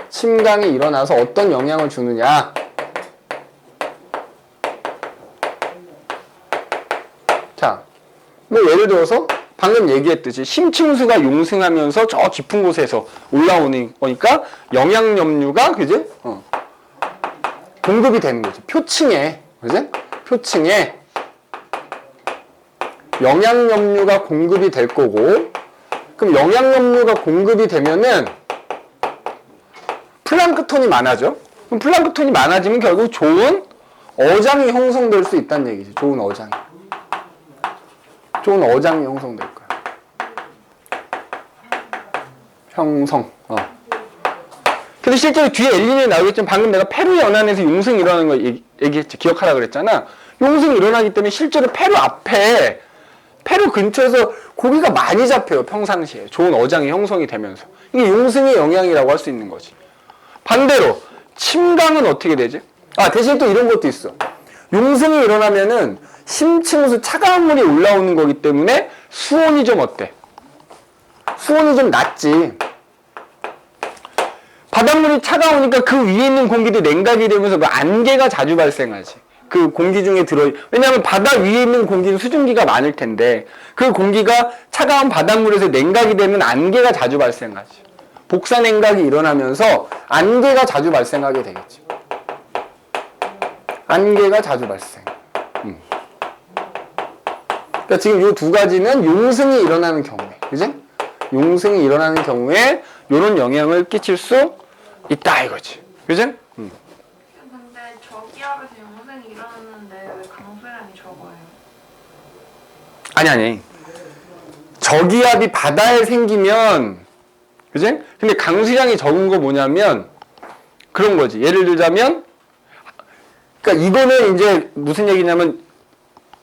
침강이 일어나서 어떤 영향을 주느냐. 자, 뭐 예를 들어서 방금 얘기했듯이 심층수가 용승하면서 저 깊은 곳에서 올라오는 거니까 영양염류가 그지? 공급이 되는 거지. 표층에 그지? 표층에 영양염류가 공급이 될 거고, 그럼 영양염류가 공급이 되면은 플랑크톤이 많아져. 그럼 플랑크톤이 많아지면 결국 좋은 어장이 형성될 수 있다는 얘기지. 좋은 어장이. 좋은 어장이 형성될 거야. 형성. 근데 실제로 뒤에 엘리니에 나오겠지만 방금 내가 페루 연안에서 용승이 일어나는 거 얘기했지. 기억하라 그랬잖아. 용승이 일어나기 때문에 실제로 페루 앞에, 페루 근처에서 고기가 많이 잡혀요. 평상시에. 좋은 어장이 형성이 되면서. 이게 용승의 영향이라고 할 수 있는 거지. 반대로 침강은 어떻게 되지? 대신 또 이런 것도 있어. 용승이 일어나면은 심층수 차가운 물이 올라오는 거기 때문에 수온이 좀 어때? 수온이 좀 낮지. 바닷물이 차가우니까 그 위에 있는 공기도 냉각이 되면서 그 안개가 자주 발생하지. 그 공기 중에 왜냐하면 바다 위에 있는 공기는 수증기가 많을 텐데 그 공기가 차가운 바닷물에서 냉각이 되면 안개가 자주 발생하지. 복사 냉각이 일어나면서 안개가 자주 발생하게 되겠지. 안개가 자주 발생. 그러니까 지금 이 두 가지는 용승이 일어나는 경우에, 그지? 용승이 일어나는 경우에 이런 영향을 끼칠 수 있다 이거지, 그지? 근데 저기압에서 용승이 일어났는데 왜 강수량이 적어요? 아니. 저기압이 바다에 생기면, 그지? 근데 강수량이 적은 거 뭐냐면 그런 거지. 예를 들자면, 그러니까 이거는 이제 무슨 얘기냐면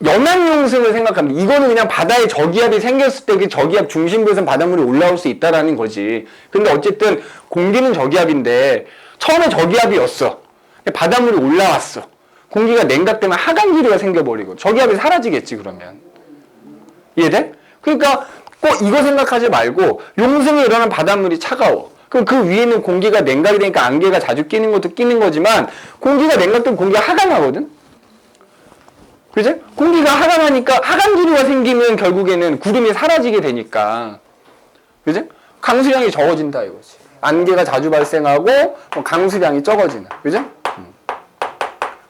연안용승을 생각합니다. 이거는 그냥 바다에 저기압이 생겼을 때 그 저기압 중심부에서 바닷물이 올라올 수 있다라는 거지. 근데 어쨌든 공기는 저기압인데 처음에 저기압이었어. 바닷물이 올라왔어. 공기가 냉각되면 하강기류가 생겨버리고 저기압이 사라지겠지 그러면. 이해돼? 그러니까 꼭 이거 생각하지 말고 용승이 일어난 바닷물이 차가워. 그럼 그 위에 있는 공기가 냉각이 되니까 안개가 자주 끼는 것도 끼는 거지만 공기가 냉각되면 공기가 하강하거든? 그지? 공기가 하강하니까 하강기류가 생기면 결국에는 구름이 사라지게 되니까 그지? 강수량이 적어진다 이거지. 안개가 자주 발생하고 강수량이 적어지는. 그지?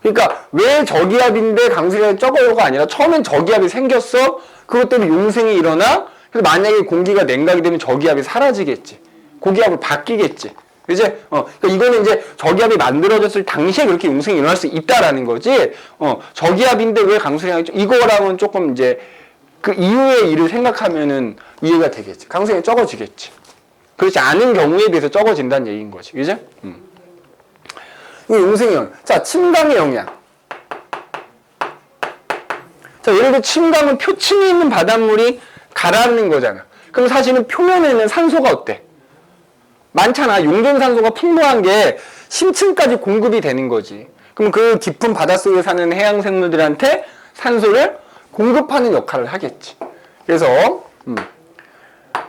그러니까 왜 저기압인데 강수량이 적어요가 아니라 처음엔 저기압이 생겼어. 그것 때문에 용승이 일어나. 그래서 만약에 공기가 냉각이 되면 저기압이 사라지겠지. 고기압으로 바뀌겠지. 그지? 그러니까 이거는 이제 저기압이 만들어졌을 당시에 그렇게 용승이 일어날 수 있다라는 거지. 저기압인데 왜 강수량이 이거랑은 조금 이제 그 이후의 일을 생각하면은 이해가 되겠지. 강수량이 적어지겠지. 그렇지 않은 경우에 비해서 적어진다는 얘기인 거지. 그지? 이 용승이 영향. 자, 침강의 영향. 자, 예를 들어 침강은 표층에 있는 바닷물이 가라앉는 거잖아. 그럼 사실은 표면에는 산소가 어때? 많잖아. 용존산소가 풍부한 게 심층까지 공급이 되는 거지. 그럼 그 깊은 바닷속에 사는 해양 생물들한테 산소를 공급하는 역할을 하겠지. 그래서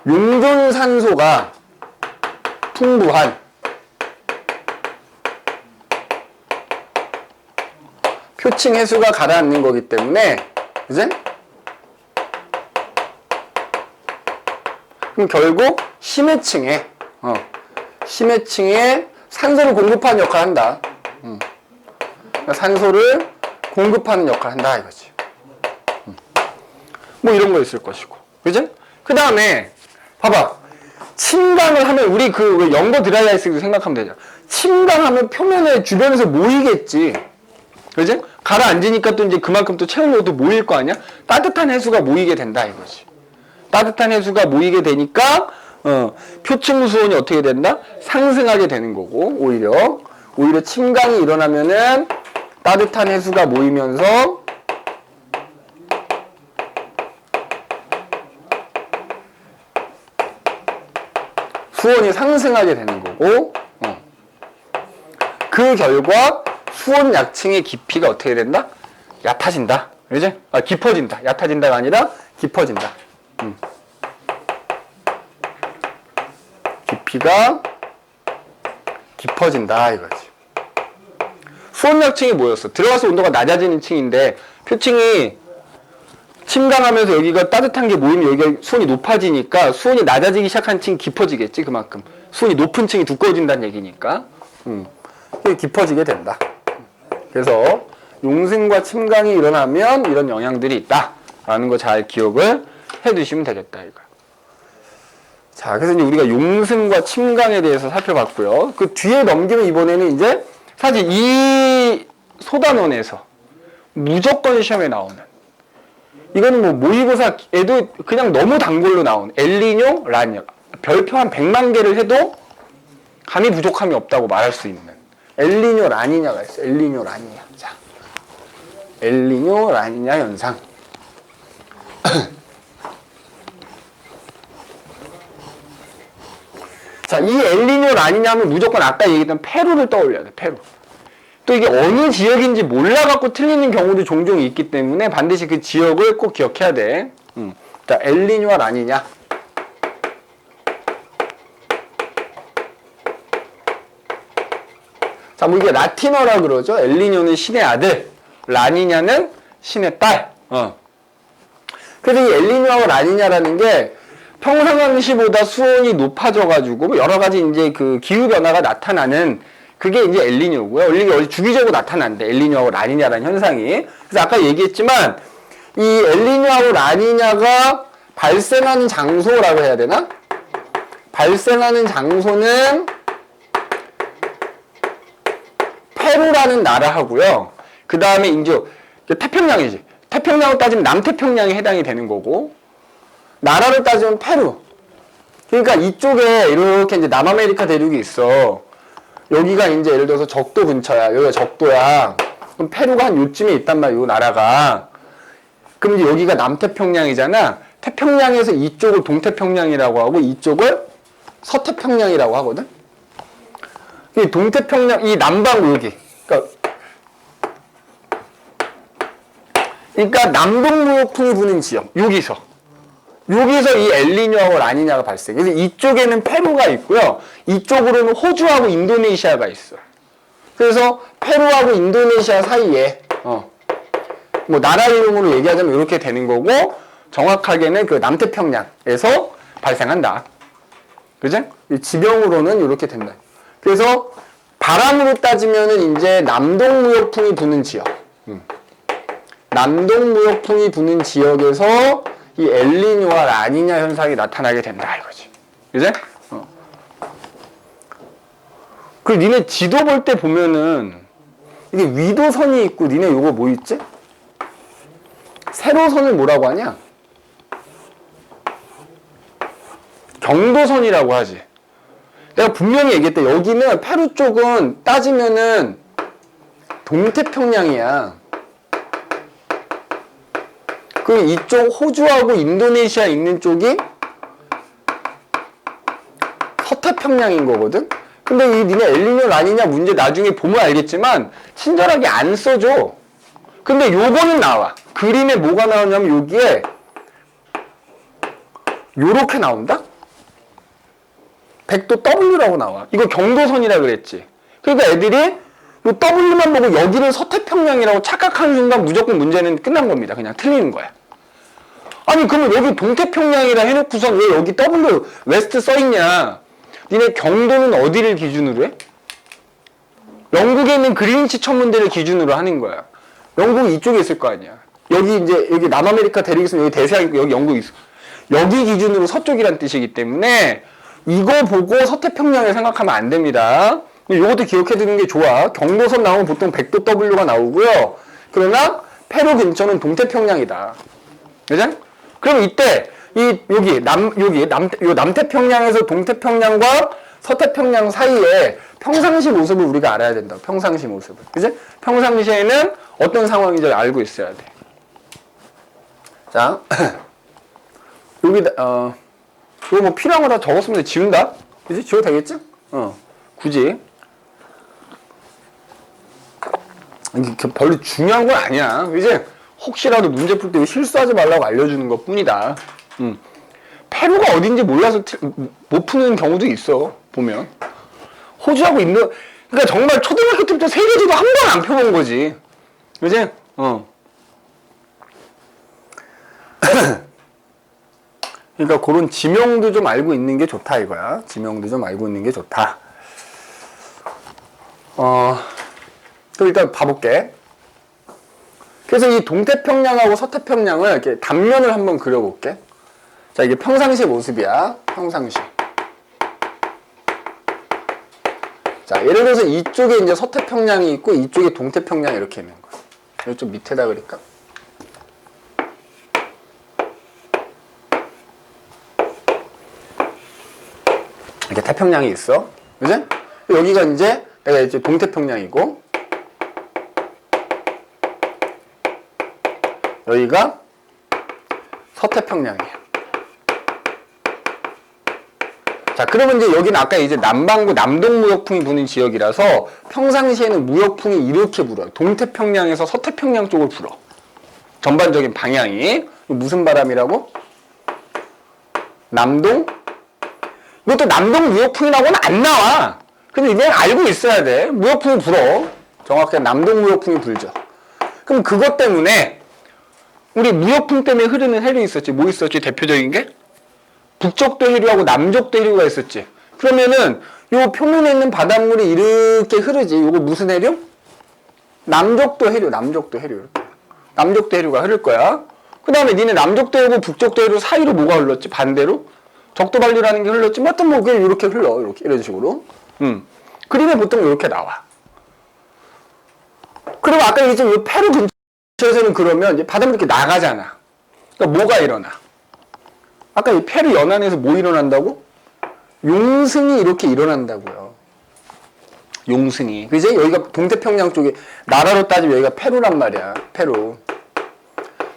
용존산소가 풍부한 표층 해수가 가라앉는 거기 때문에, 그지? 그럼 결국 심해층에 산소를 공급하는 역할을 한다. 그러니까 산소를 공급하는 역할을 한다 이거지. 뭐 이런 거 있을 것이고, 그지? 그 다음에 봐봐. 침강을 하면 우리 그 영거 드라이아이스도 생각하면 되잖아. 침강하면 표면에 주변에서 모이겠지. 그지? 가라앉으니까 또 이제 그만큼 또 채우려고 또 모일 거 아니야? 따뜻한 해수가 모이게 된다 이거지. 따뜻한 해수가 모이게 되니까 표층 수온이 어떻게 된다? 상승하게 되는 거고, 오히려 침강이 일어나면은 따뜻한 해수가 모이면서 수온이 상승하게 되는 거고, 그 결과 수온 약층의 깊이가 어떻게 된다? 얕아진다. 그지? 깊어진다. 얕아진다가 아니라 깊어진다. 깊이가 깊어진다 이거지. 수온 약층이 뭐였어? 들어가서 온도가 낮아지는 층인데 표층이 침강하면서 여기가 따뜻한 게 모이면 여기가 수온이 높아지니까 수온이 낮아지기 시작한 층이 깊어지겠지, 그만큼. 수온이 높은 층이 두꺼워진다는 얘기니까. 이게 깊어지게 된다. 그래서 용승과 침강이 일어나면 이런 영향들이 있다라는 거 잘 기억을 해두시면 되겠다, 이거. 자, 그래서 이제 우리가 용승과 침강에 대해서 살펴봤고요. 그 뒤에 넘기면 이번에는 이제 사실 이 소단원에서 무조건 시험에 나오는, 이거는 뭐 모의고사에도 그냥 너무 단골로 나온 엘니뇨, 라니뇨, 별표 한 100만 개를 해도 감이 부족함이 없다고 말할 수 있는 엘니뇨, 라니냐가 있어요. 엘니뇨, 라니냐. 자, 엘니뇨, 라니냐 현상. 자, 이 엘니뇨, 라니냐 하면 무조건 아까 얘기했던 페루를 떠올려야 돼, 페루. 또 이게 어느 지역인지 몰라갖고 틀리는 경우도 종종 있기 때문에 반드시 그 지역을 꼭 기억해야 돼. 자, 엘니뇨와 라니냐. 자, 뭐 이게 라틴어라 그러죠. 엘니뇨는 신의 아들, 라니냐는 신의 딸. 그래서 이 엘니뇨하고 라니냐라는 게 평상시보다 수온이 높아져가지고 여러 가지 이제 그 기후 변화가 나타나는 그게 이제 엘니뇨고요. 이게 주기적으로 나타난대. 엘니뇨하고 라니냐라는 현상이. 그래서 아까 얘기했지만 이 엘니뇨하고 라니냐가 발생하는 장소라고 해야 되나? 발생하는 장소는 페루라는 나라하고요. 그 다음에 이제 태평양이지. 태평양으로 따지면 남태평양에 해당이 되는 거고, 나라로 따지면 페루. 그러니까 이쪽에 이렇게 이제 남아메리카 대륙이 있어. 여기가 이제 예를 들어서 적도 근처야. 여기가 적도야. 그럼 페루가 한 요쯤에 있단 말이야, 요 나라가. 그럼 이제 여기가 남태평양이잖아. 태평양에서 이쪽을 동태평양이라고 하고 이쪽을 서태평양이라고 하거든. 이 동태평양, 이 남방 여기. 그러니까 남동무역풍이 부는 지역. 여기서 이 엘니뇨하고 라니냐가 발생. 그래서 이쪽에는 페루가 있고요. 이쪽으로는 호주하고 인도네시아가 있어. 그래서 페루하고 인도네시아 사이에 뭐 나라 이름으로 얘기하자면 이렇게 되는 거고, 정확하게는 그 남태평양에서 발생한다. 그지? 지명으로는 이렇게 된다. 그래서 바람으로 따지면은 이제 남동무역풍이 부는 지역. 남동무역풍이 부는 지역에서 이 엘니뇨와 라니냐 현상이 나타나게 된다 이거지. 그지? 그리고 니네 지도 볼 때 보면은 이게 위도선이 있고, 니네 요거 뭐 있지? 세로선을 뭐라고 하냐? 경도선이라고 하지. 내가 분명히 얘기했다. 여기는 페루 쪽은 따지면은 동태평양이야. 그 이쪽 호주하고 인도네시아 있는 쪽이 서태평양인 거거든? 근데 이 니네 엘니뇨 라니냐 문제 나중에 보면 알겠지만 친절하게 안 써줘. 근데 요거는 나와. 그림에 뭐가 나오냐면 여기에 요렇게 나온다? 100도 W라고 나와. 이거 경도선이라 그랬지. 그러니까 애들이 요 W만 보고 여기를 서태평양이라고 착각하는 순간 무조건 문제는 끝난 겁니다. 그냥 틀리는 거야. 아니 그러면 여기 동태평양이라 해놓고선 왜 여기 W 웨스트 써있냐? 니네 경도는 어디를 기준으로 해? 영국에 있는 그린위치 천문대를 기준으로 하는 거야. 영국이 이쪽에 있을 거 아니야. 여기 이제 여기 남아메리카 대륙이 있으면 여기 대서양 있고 여기 영국이 있어. 여기 기준으로 서쪽이란 뜻이기 때문에 이거 보고 서태평양을 생각하면 안 됩니다. 이것도 기억해 두는 게 좋아. 경도선 나오면 보통 100도 W가 나오고요. 그러나 페루 근처는 동태평양이다. 그죠? 그럼 이때 여기 남태평양에서 동태평양과 서태평양 사이에 평상시 모습을 우리가 알아야 된다. 평상시 모습을. 그지? 평상시에는 어떤 상황인지 알고 있어야 돼. 자, 이거 뭐 필요한 거 다 적었으면 지운다? 그지? 지워도 되겠지? 굳이. 이게 별로 중요한 건 아니야. 그지? 혹시라도 문제 풀 때 실수하지 말라고 알려주는 것 뿐이다. 페루가 어딘지 몰라서 못 푸는 경우도 있어, 보면. 호주하고 그러니까 정말 초등학교 때부터 세계지도 한 번 안 펴본 거지. 그지? 그러니까 그런 지명도 좀 알고 있는 게 좋다 이거야. 지명도 좀 알고 있는 게 좋다. 그럼 일단 봐볼게. 그래서 이 동태평양하고 서태평양을 이렇게 단면을 한번 그려볼게. 자, 이게 평상시 모습이야. 평상시. 자, 예를 들어서 이쪽에 이제 서태평양이 있고 이쪽에 동태평양이 이렇게 있는 거야. 이쪽 밑에다 그릴까? 이렇게 태평양이 있어. 그지? 여기가 이제 내가 이제 동태평양이고 여기가 서태평양이에요. 자, 그러면 이제 여기는 아까 이제 남반구 남동무역풍이 부는 지역이라서 평상시에는 무역풍이 이렇게 불어요. 동태평양에서 서태평양 쪽을 불어. 전반적인 방향이. 무슨 바람이라고? 남동? 이것도 남동 무역풍이라고는 안 나와. 근데 그냥 알고 있어야 돼. 무역풍이 불어. 정확하게 남동 무역풍이 불죠. 그럼 그것 때문에 우리 무역풍 때문에 흐르는 해류 있었지. 뭐 있었지? 대표적인 게? 북쪽도 해류하고 남쪽도 해류가 있었지. 그러면은 요 표면에 있는 바닷물이 이렇게 흐르지. 요거 무슨 해류? 남쪽도 해류, 남쪽도 해류. 이렇게. 남쪽도 해류가 흐를 거야. 그 다음에 니네 남쪽도 해류, 북쪽도 해류 사이로 뭐가 흘렀지? 반대로? 적도반류라는 게 흘렀지. 뭐 하여튼 뭐 그냥 이렇게 흘러. 이렇게 이런 식으로. 그림에 보통 이렇게 나와. 그리고 아까 얘기했지만 요 페루 근처에서는 그러면 이제 바닷물이 이렇게 나가잖아. 그러니까 뭐가 일어나? 아까 이 페루 연안에서 뭐 일어난다고? 용승이 이렇게 일어난다고요. 용승이. 그지? 여기가 동태평양 쪽에, 나라로 따지면 여기가 페루란 말이야. 페루.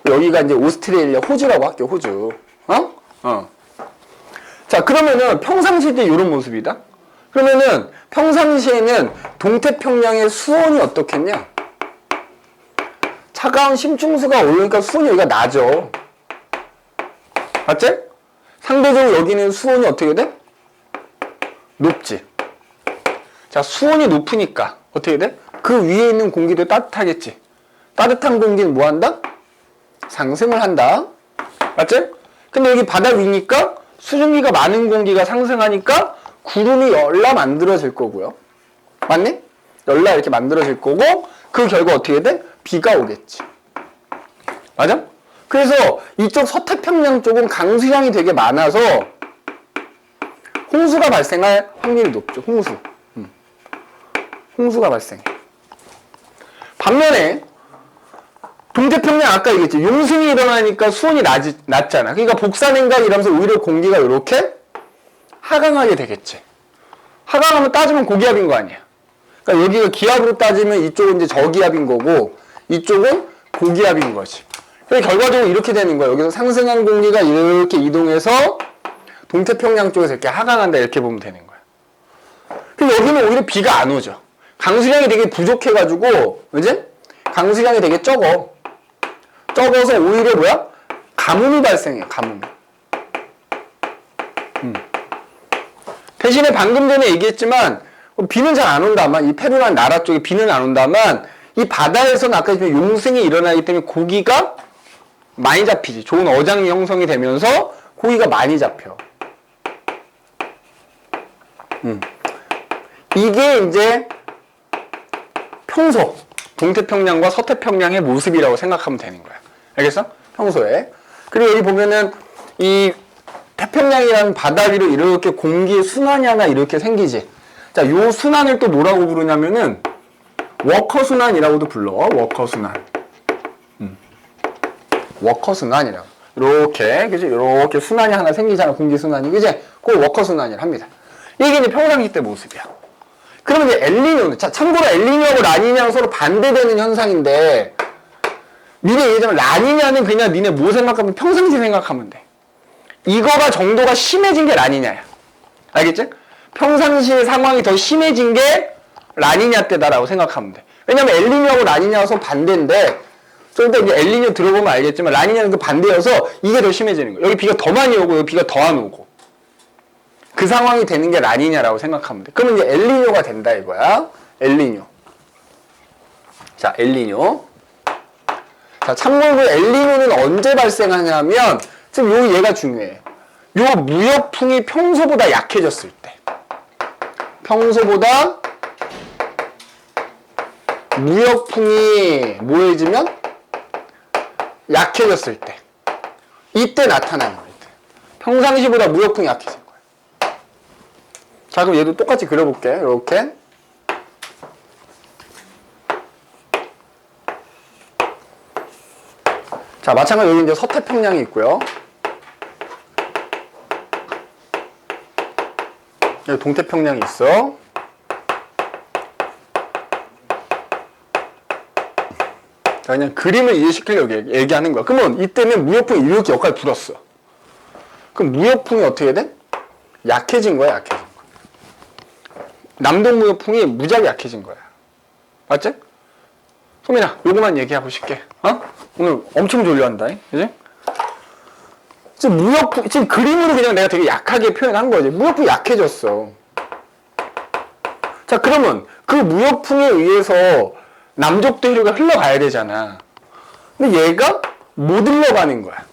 여기가 이제 오스트레일리아, 호주라고 할게요. 호주. 자, 그러면은 평상시 때 이런 모습이다. 그러면은 평상시에는 동태평양의 수온이 어떻겠냐? 차가운 심층수가 오르니까 수온이 여기가 낮아. 맞지? 상대적으로 여기는 수온이 어떻게 돼? 높지. 자, 수온이 높으니까 어떻게 돼? 그 위에 있는 공기도 따뜻하겠지. 따뜻한 공기는 뭐 한다? 상승을 한다. 맞지? 근데 여기 바다 위니까 수증기가 많은 공기가 상승하니까 구름이 열라 만들어질 거고요. 맞니? 열라 이렇게 만들어질 거고 그 결과 어떻게 돼? 비가 오겠지. 맞아? 그래서 이쪽 서태평양 쪽은 강수량이 되게 많아서 홍수가 발생할 확률이 높죠. 홍수. 홍수가 발생해. 반면에 동태평양 아까 얘기했지. 용승이 일어나니까 수온이 낮잖아. 그러니까 복사냉각 이러면서 오히려 공기가 이렇게 하강하게 되겠지. 하강하면 따지면 고기압인 거 아니야. 그러니까 여기가 기압으로 따지면 이쪽은 이제 저기압인 거고 이쪽은 고기압인 거지. 그래서 결과적으로 이렇게 되는 거야. 여기서 상승한 공기가 이렇게 이동해서 동태평양 쪽에서 이렇게 하강한다 이렇게 보면 되는 거야. 그래서 여기는 오히려 비가 안 오죠. 강수량이 되게 부족해가지고, 그지? 강수량이 되게 적어. 적어서 오히려 뭐야? 가뭄이 발생해. 가뭄. 대신에 방금 전에 얘기했지만 비는 잘 안 온다만 이 페루라는 나라 쪽에 비는 안 온다만 이 바다에서는 아까 얘기했지만 용승이 일어나기 때문에 고기가 많이 잡히지. 좋은 어장이 형성이 되면서 고기가 많이 잡혀. 이게 이제 평소 동태평양과 서태평양의 모습이라고 생각하면 되는 거야. 알겠어? 평소에. 그리고 여기 보면은 이 태평양이라는 바다 위로 이렇게 공기의 순환이 하나 이렇게 생기지. 자, 요 순환을 또 뭐라고 부르냐면은 워커 순환이라고도 불러. 워커 순환. 워커 순환이라고. 이렇게, 그지? 이렇게 순환이 하나 생기잖아. 공기 순환이. 그지? 그걸 워커 순환이라 합니다. 이게 이제 평상시 때 모습이야. 그러면 이제 엘니뇨는, 자, 참고로 엘니뇨하고 라니냐는 서로 반대되는 현상인데, 니네 얘기하자면 라니냐는 그냥 니네 뭐 생각하면 평상시 생각하면 돼. 이거가 정도가 심해진 게 라니냐야. 알겠지? 평상시의 상황이 더 심해진 게 라니냐 때다라고 생각하면 돼. 왜냐면 엘니뇨하고 라니냐가 서로 반대인데, 좀 이따 이제 엘니뇨 들어보면 알겠지만 라니냐는 그 반대여서 이게 더 심해지는 거야. 여기 비가 더 많이 오고 여기 비가 더 안 오고. 그 상황이 되는 게 라니냐라고 생각하면 돼. 그러면 이제 엘니뇨가 된다 이거야. 엘니뇨. 자, 엘니뇨. 자, 참고로 엘니뇨는 언제 발생하냐면 지금 요 얘가 중요해. 요 무역풍이 평소보다 약해졌을 때. 평소보다 무역풍이 뭐해지면 약해졌을 때. 이때 나타나는 거예요. 평상시보다 무역풍이 약해진 거예요. 자, 그럼 얘도 똑같이 그려볼게. 이렇게. 자, 마찬가지로 여기 이제 서태평양이 있고요. 여기 동태평양이 있어. 자, 그냥 그림을 이해시키려고 얘기하는 거야. 그러면 이때는 무역풍이 이렇게 역할 불었어. 그럼 무역풍이 어떻게 돼? 약해진 거야, 약해진 거야. 남동 무역풍이 무지하게 약해진 거야. 맞지? 소민아, 요거만 얘기하고 싶게. 어? 오늘 엄청 졸려한다. 그지? 지금 무역풍, 지금 그림으로 그냥 내가 되게 약하게 표현한 거지. 무역풍이 약해졌어. 자, 그러면 그 무역풍에 의해서 남족도 혈류가 흘러가야 되잖아. 근데 얘가 못 흘러가는 거야.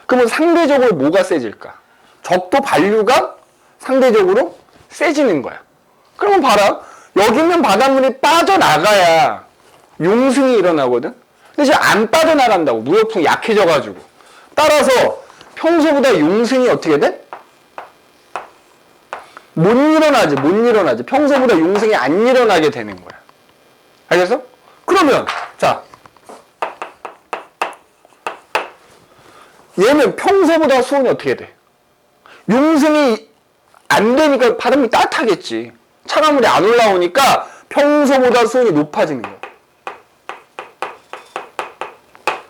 그러면 상대적으로 뭐가 세질까? 적도 반류가 상대적으로 세지는 거야. 그러면 봐라. 여기 있는 바닷물이 빠져나가야 용승이 일어나거든? 근데 지금 안 빠져나간다고. 무역풍이 약해져가지고. 따라서 평소보다 용승이 어떻게 돼? 못 일어나지. 평소보다 용승이 안 일어나게 되는 거야. 알겠어? 그러면, 자. 얘는 평소보다 수온이 어떻게 돼? 용승이 안 되니까 바닷물이 따뜻하겠지. 차가운 물이 안 올라오니까 평소보다 수온이 높아지는 거야.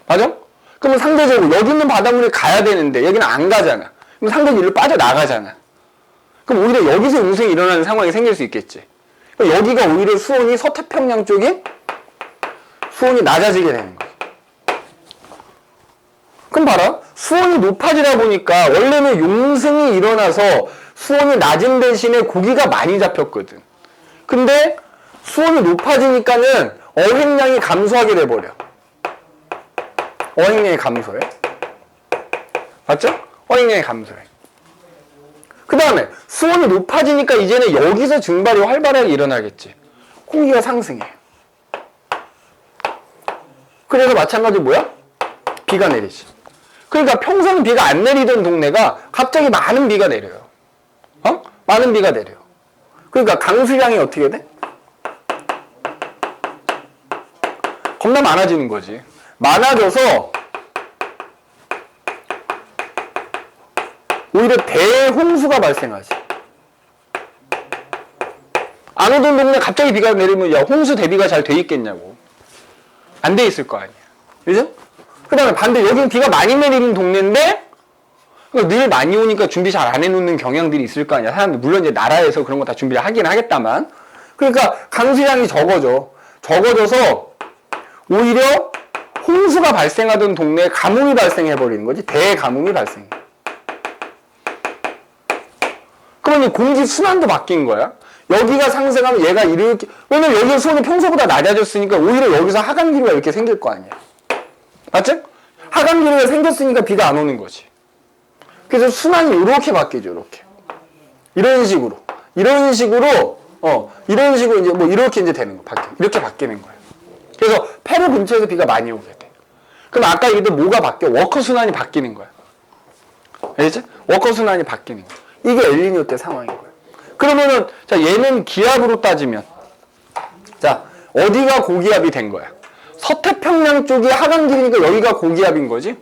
맞아? 그러면 상대적으로 여기 있는 바닷물이 가야 되는데 여기는 안 가잖아. 그럼 상대적으로 일로 빠져나가잖아. 그럼 오히려 여기서 용승이 일어나는 상황이 생길 수 있겠지. 그러니까 여기가 오히려 수온이 서태평양 쪽이 수온이 낮아지게 되는 거야. 그럼 봐라. 수온이 높아지다 보니까 원래는 용승이 일어나서 수온이 낮은 대신에 고기가 많이 잡혔거든. 근데 수온이 높아지니까는 어획량이 감소하게 돼버려. 어획량이 감소해. 맞죠? 어획량이 감소해. 그 다음에 수온이 높아지니까 이제는 여기서 증발이 활발하게 일어나겠지. 공기가 상승해. 그래서 마찬가지로 뭐야? 비가 내리지. 그러니까 평소는 비가 안 내리던 동네가 갑자기 많은 비가 내려요. 어? 많은 비가 내려요. 그러니까 강수량이 어떻게 돼? 겁나 많아지는 거지. 많아져서 오히려 대홍수가 발생하지. 안 오던 동네 갑자기 비가 내리면 야 홍수 대비가 잘 돼 있겠냐고. 안 돼 있을 거 아니야. 그죠? 그 다음에 반대 여기는 비가 많이 내리는 동네인데 늘 많이 오니까 준비 잘 안 해놓는 경향들이 있을 거 아니야. 사람들 물론 이제 나라에서 그런 거 다 준비를 하긴 하겠다만 그러니까 강수량이 적어져서 오히려 홍수가 발생하던 동네에 가뭄이 발생해버리는 거지. 대가뭄이 발생해. 그러면 공기 순환도 바뀐 거야. 여기가 상승하면 얘가 이렇게 왜냐면 여기서 수온이 평소보다 낮아졌으니까 오히려 여기서 하강기류가 이렇게 생길 거 아니야. 맞지? 하강기류가 생겼으니까 비가 안 오는 거지. 그래서 순환이 이렇게 바뀌죠. 이런 식으로 이제 뭐 이렇게 이제 되는 거 이렇게 바뀌는 거예요. 그래서 페루 근처에서 비가 많이 오게 돼. 그럼 아까 얘기했던 뭐가 바뀌어? 워커 순환이 바뀌는 거야. 알겠지? 워커 순환이 바뀌는 거야. 이게 엘니뇨 때 상황인 거예요. 그러면은 자 얘는 기압으로 따지면 자 어디가 고기압이 된 거야? 서태평양 쪽이 하강기니까 여기가 고기압인 거지?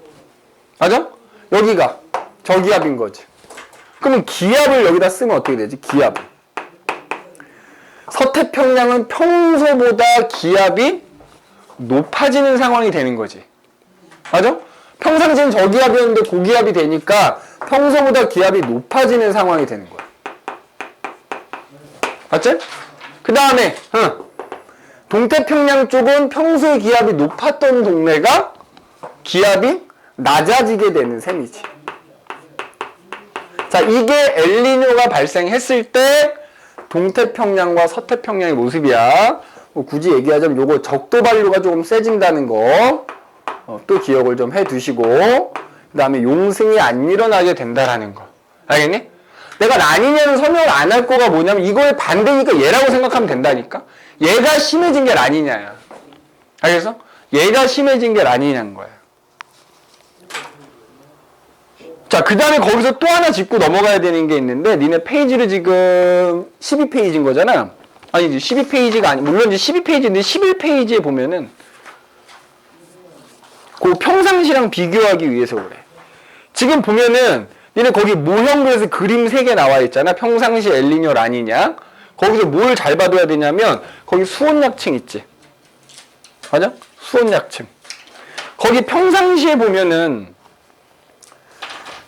맞아? 여기가 저기압인 거지. 그러면 기압을 여기다 쓰면 어떻게 되지? 기압을. 서태평양은 평소보다 기압이 높아지는 상황이 되는 거지. 맞아? 평상시엔 저기압이었는데 고기압이 되니까 평소보다 기압이 높아지는 상황이 되는 거야. 맞지? 그 다음에 동태평양 쪽은 평소에 기압이 높았던 동네가 기압이 낮아지게 되는 셈이지. 자, 이게 엘니뇨가 발생했을 때 동태평양과 서태평양의 모습이야. 뭐 굳이 얘기하자면 요거 적도 반류가 조금 세진다는 거 또 기억을 좀 해두시고 그 다음에 용승이 안 일어나게 된다라는 거. 알겠니? 내가 라니냐는 설명을 안 할 거가 뭐냐면 이거의 반대니까 얘라고 생각하면 된다니까. 얘가 심해진 게 라니냐야. 알겠어? 얘가 심해진 게 라니냐인 거야. 자, 그 다음에 거기서 또 하나 짚고 넘어가야 되는 게 있는데, 니네 페이지를 지금 12페이지인 거잖아? 아니지, 12페이지가 아니, 물론 이제 12페이지인데 11페이지에 보면은, 그 평상시랑 비교하기 위해서 그래. 지금 보면은, 니네 거기 모형그래서 그림 3개 나와 있잖아? 평상시 엘니뇨 라니냐? 거기서 뭘 잘 봐둬야 되냐면, 거기 수온약층 있지? 맞아? 수온약층. 거기 평상시에 보면은,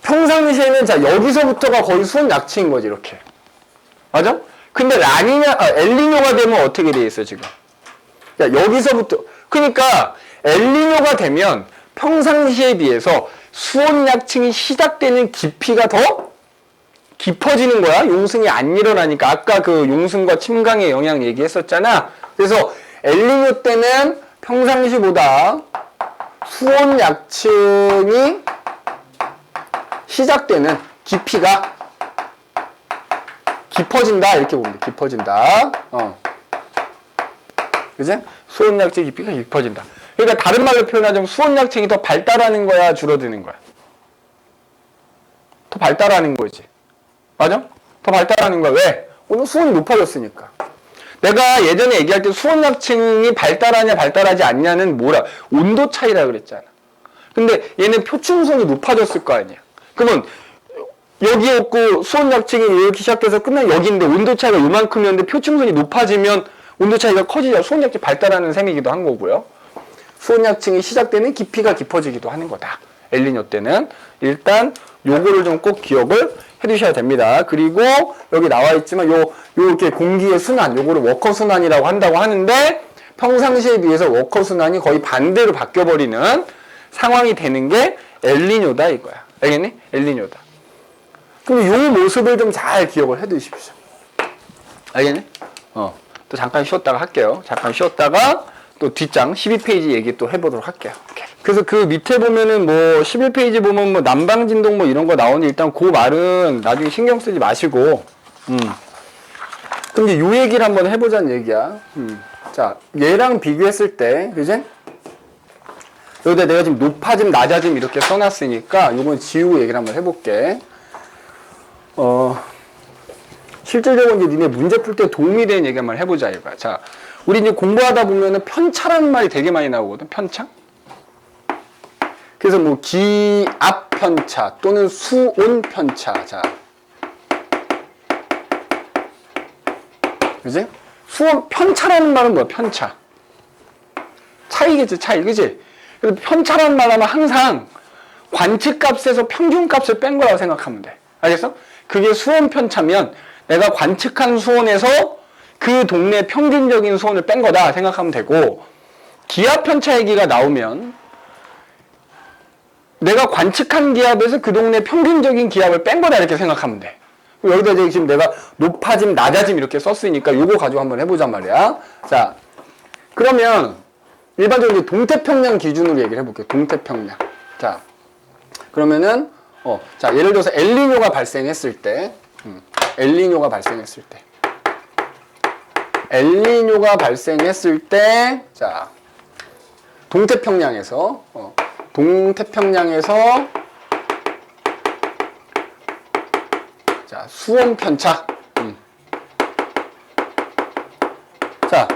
평상시에는 자 여기서부터가 거의 수온약층인 거지 이렇게. 맞아? 근데 엘니뇨가 되면 어떻게 돼 있어 지금? 야 여기서부터 그러니까 엘니뇨가 되면 평상시에 비해서 수온약층이 시작되는 깊이가 더 깊어지는 거야. 용승이 안 일어나니까 아까 그 용승과 침강의 영향 얘기했었잖아. 그래서 엘니뇨 때는 평상시보다 수온약층이 시작되는 깊이가 깊어진다 이렇게 보면 돼. 깊어진다. 그지? 수온약층 깊이가 깊어진다. 그러니까 다른 말로 표현하자면 수온약층이 더 발달하는 거야, 줄어드는 거야? 더 발달하는 거지. 맞아? 더 발달하는 거야. 왜? 오늘 수온이 높아졌으니까. 내가 예전에 얘기할 때 수온약층이 발달하냐 발달하지 않냐는 뭐라 온도 차이라 그랬잖아. 근데 얘는 표층수온이 높아졌을 거 아니야. 그러면 여기였고 수온약층이 이렇게 시작돼서 끝나면 여기인데 온도 차이가 요만큼이었는데 표층수온이 높아지면 온도 차이가 커지자 수온약층이 발달하는 셈이기도 한 거고요. 수온약층이 시작되는 깊이가 깊어지기도 하는 거다. 엘니뇨 때는 일단 요거를 좀 꼭 기억을 해두셔야 됩니다. 그리고 여기 나와 있지만 이렇게 공기의 순환, 요거를 워커 순환이라고 한다고 하는데 평상시에 비해서 워커 순환이 거의 반대로 바뀌어버리는 상황이 되는 게 엘니뇨다 이거야. 알겠니? 엘니뇨다. 그럼 요 모습을 좀 잘 기억을 해 두십시오. 알겠니? 또 잠깐 쉬었다가 할게요. 잠깐 쉬었다가 또 뒷장 12페이지 얘기 또 해보도록 할게요. 오케이. 그래서 그 밑에 보면은 뭐 11페이지 보면 뭐 난방진동 뭐 이런 거 나오는데 일단 그 말은 나중에 신경 쓰지 마시고 그럼 이제 요 얘기를 한번 해보자는 얘기야. 자, 얘랑 비교했을 때, 그지? 여기다 내가 지금 높아짐, 낮아짐 이렇게 써놨으니까 요건 지우고 얘기를 한번 해볼게. 실질적으로 이제 니네 문제 풀 때 도움이 되는 얘기 한번 해보자 이거야. 자, 우리 이제 공부하다 보면은 편차라는 말이 되게 많이 나오거든. 편차. 그래서 뭐 기압 편차 또는 수온 편차. 자, 그지? 수온 편차라는 말은 뭐야? 편차. 차이겠지, 차이, 그지? 그래서 편차라는 말 하면 항상 관측값에서 평균값을 뺀 거라고 생각하면 돼. 알겠어? 그게 수온 편차면 내가 관측한 수온에서 그 동네 평균적인 수온을 뺀 거다 생각하면 되고, 기압 편차 얘기가 나오면 내가 관측한 기압에서 그 동네 평균적인 기압을 뺀 거다 이렇게 생각하면 돼. 여기다 이제 지금 내가 높아짐, 낮아짐 이렇게 썼으니까 요거 가지고 한번 해보자 말이야. 자, 그러면 일반적으로 동태평양 기준으로 얘기를 해볼게요. 동태평양. 자, 그러면은 자, 예를 들어서 엘니뇨가 발생했을 때, 엘니뇨가 발생했을 때, 엘니뇨가 발생했을 때, 자, 동태평양에서, 자, 수온 편차. 자,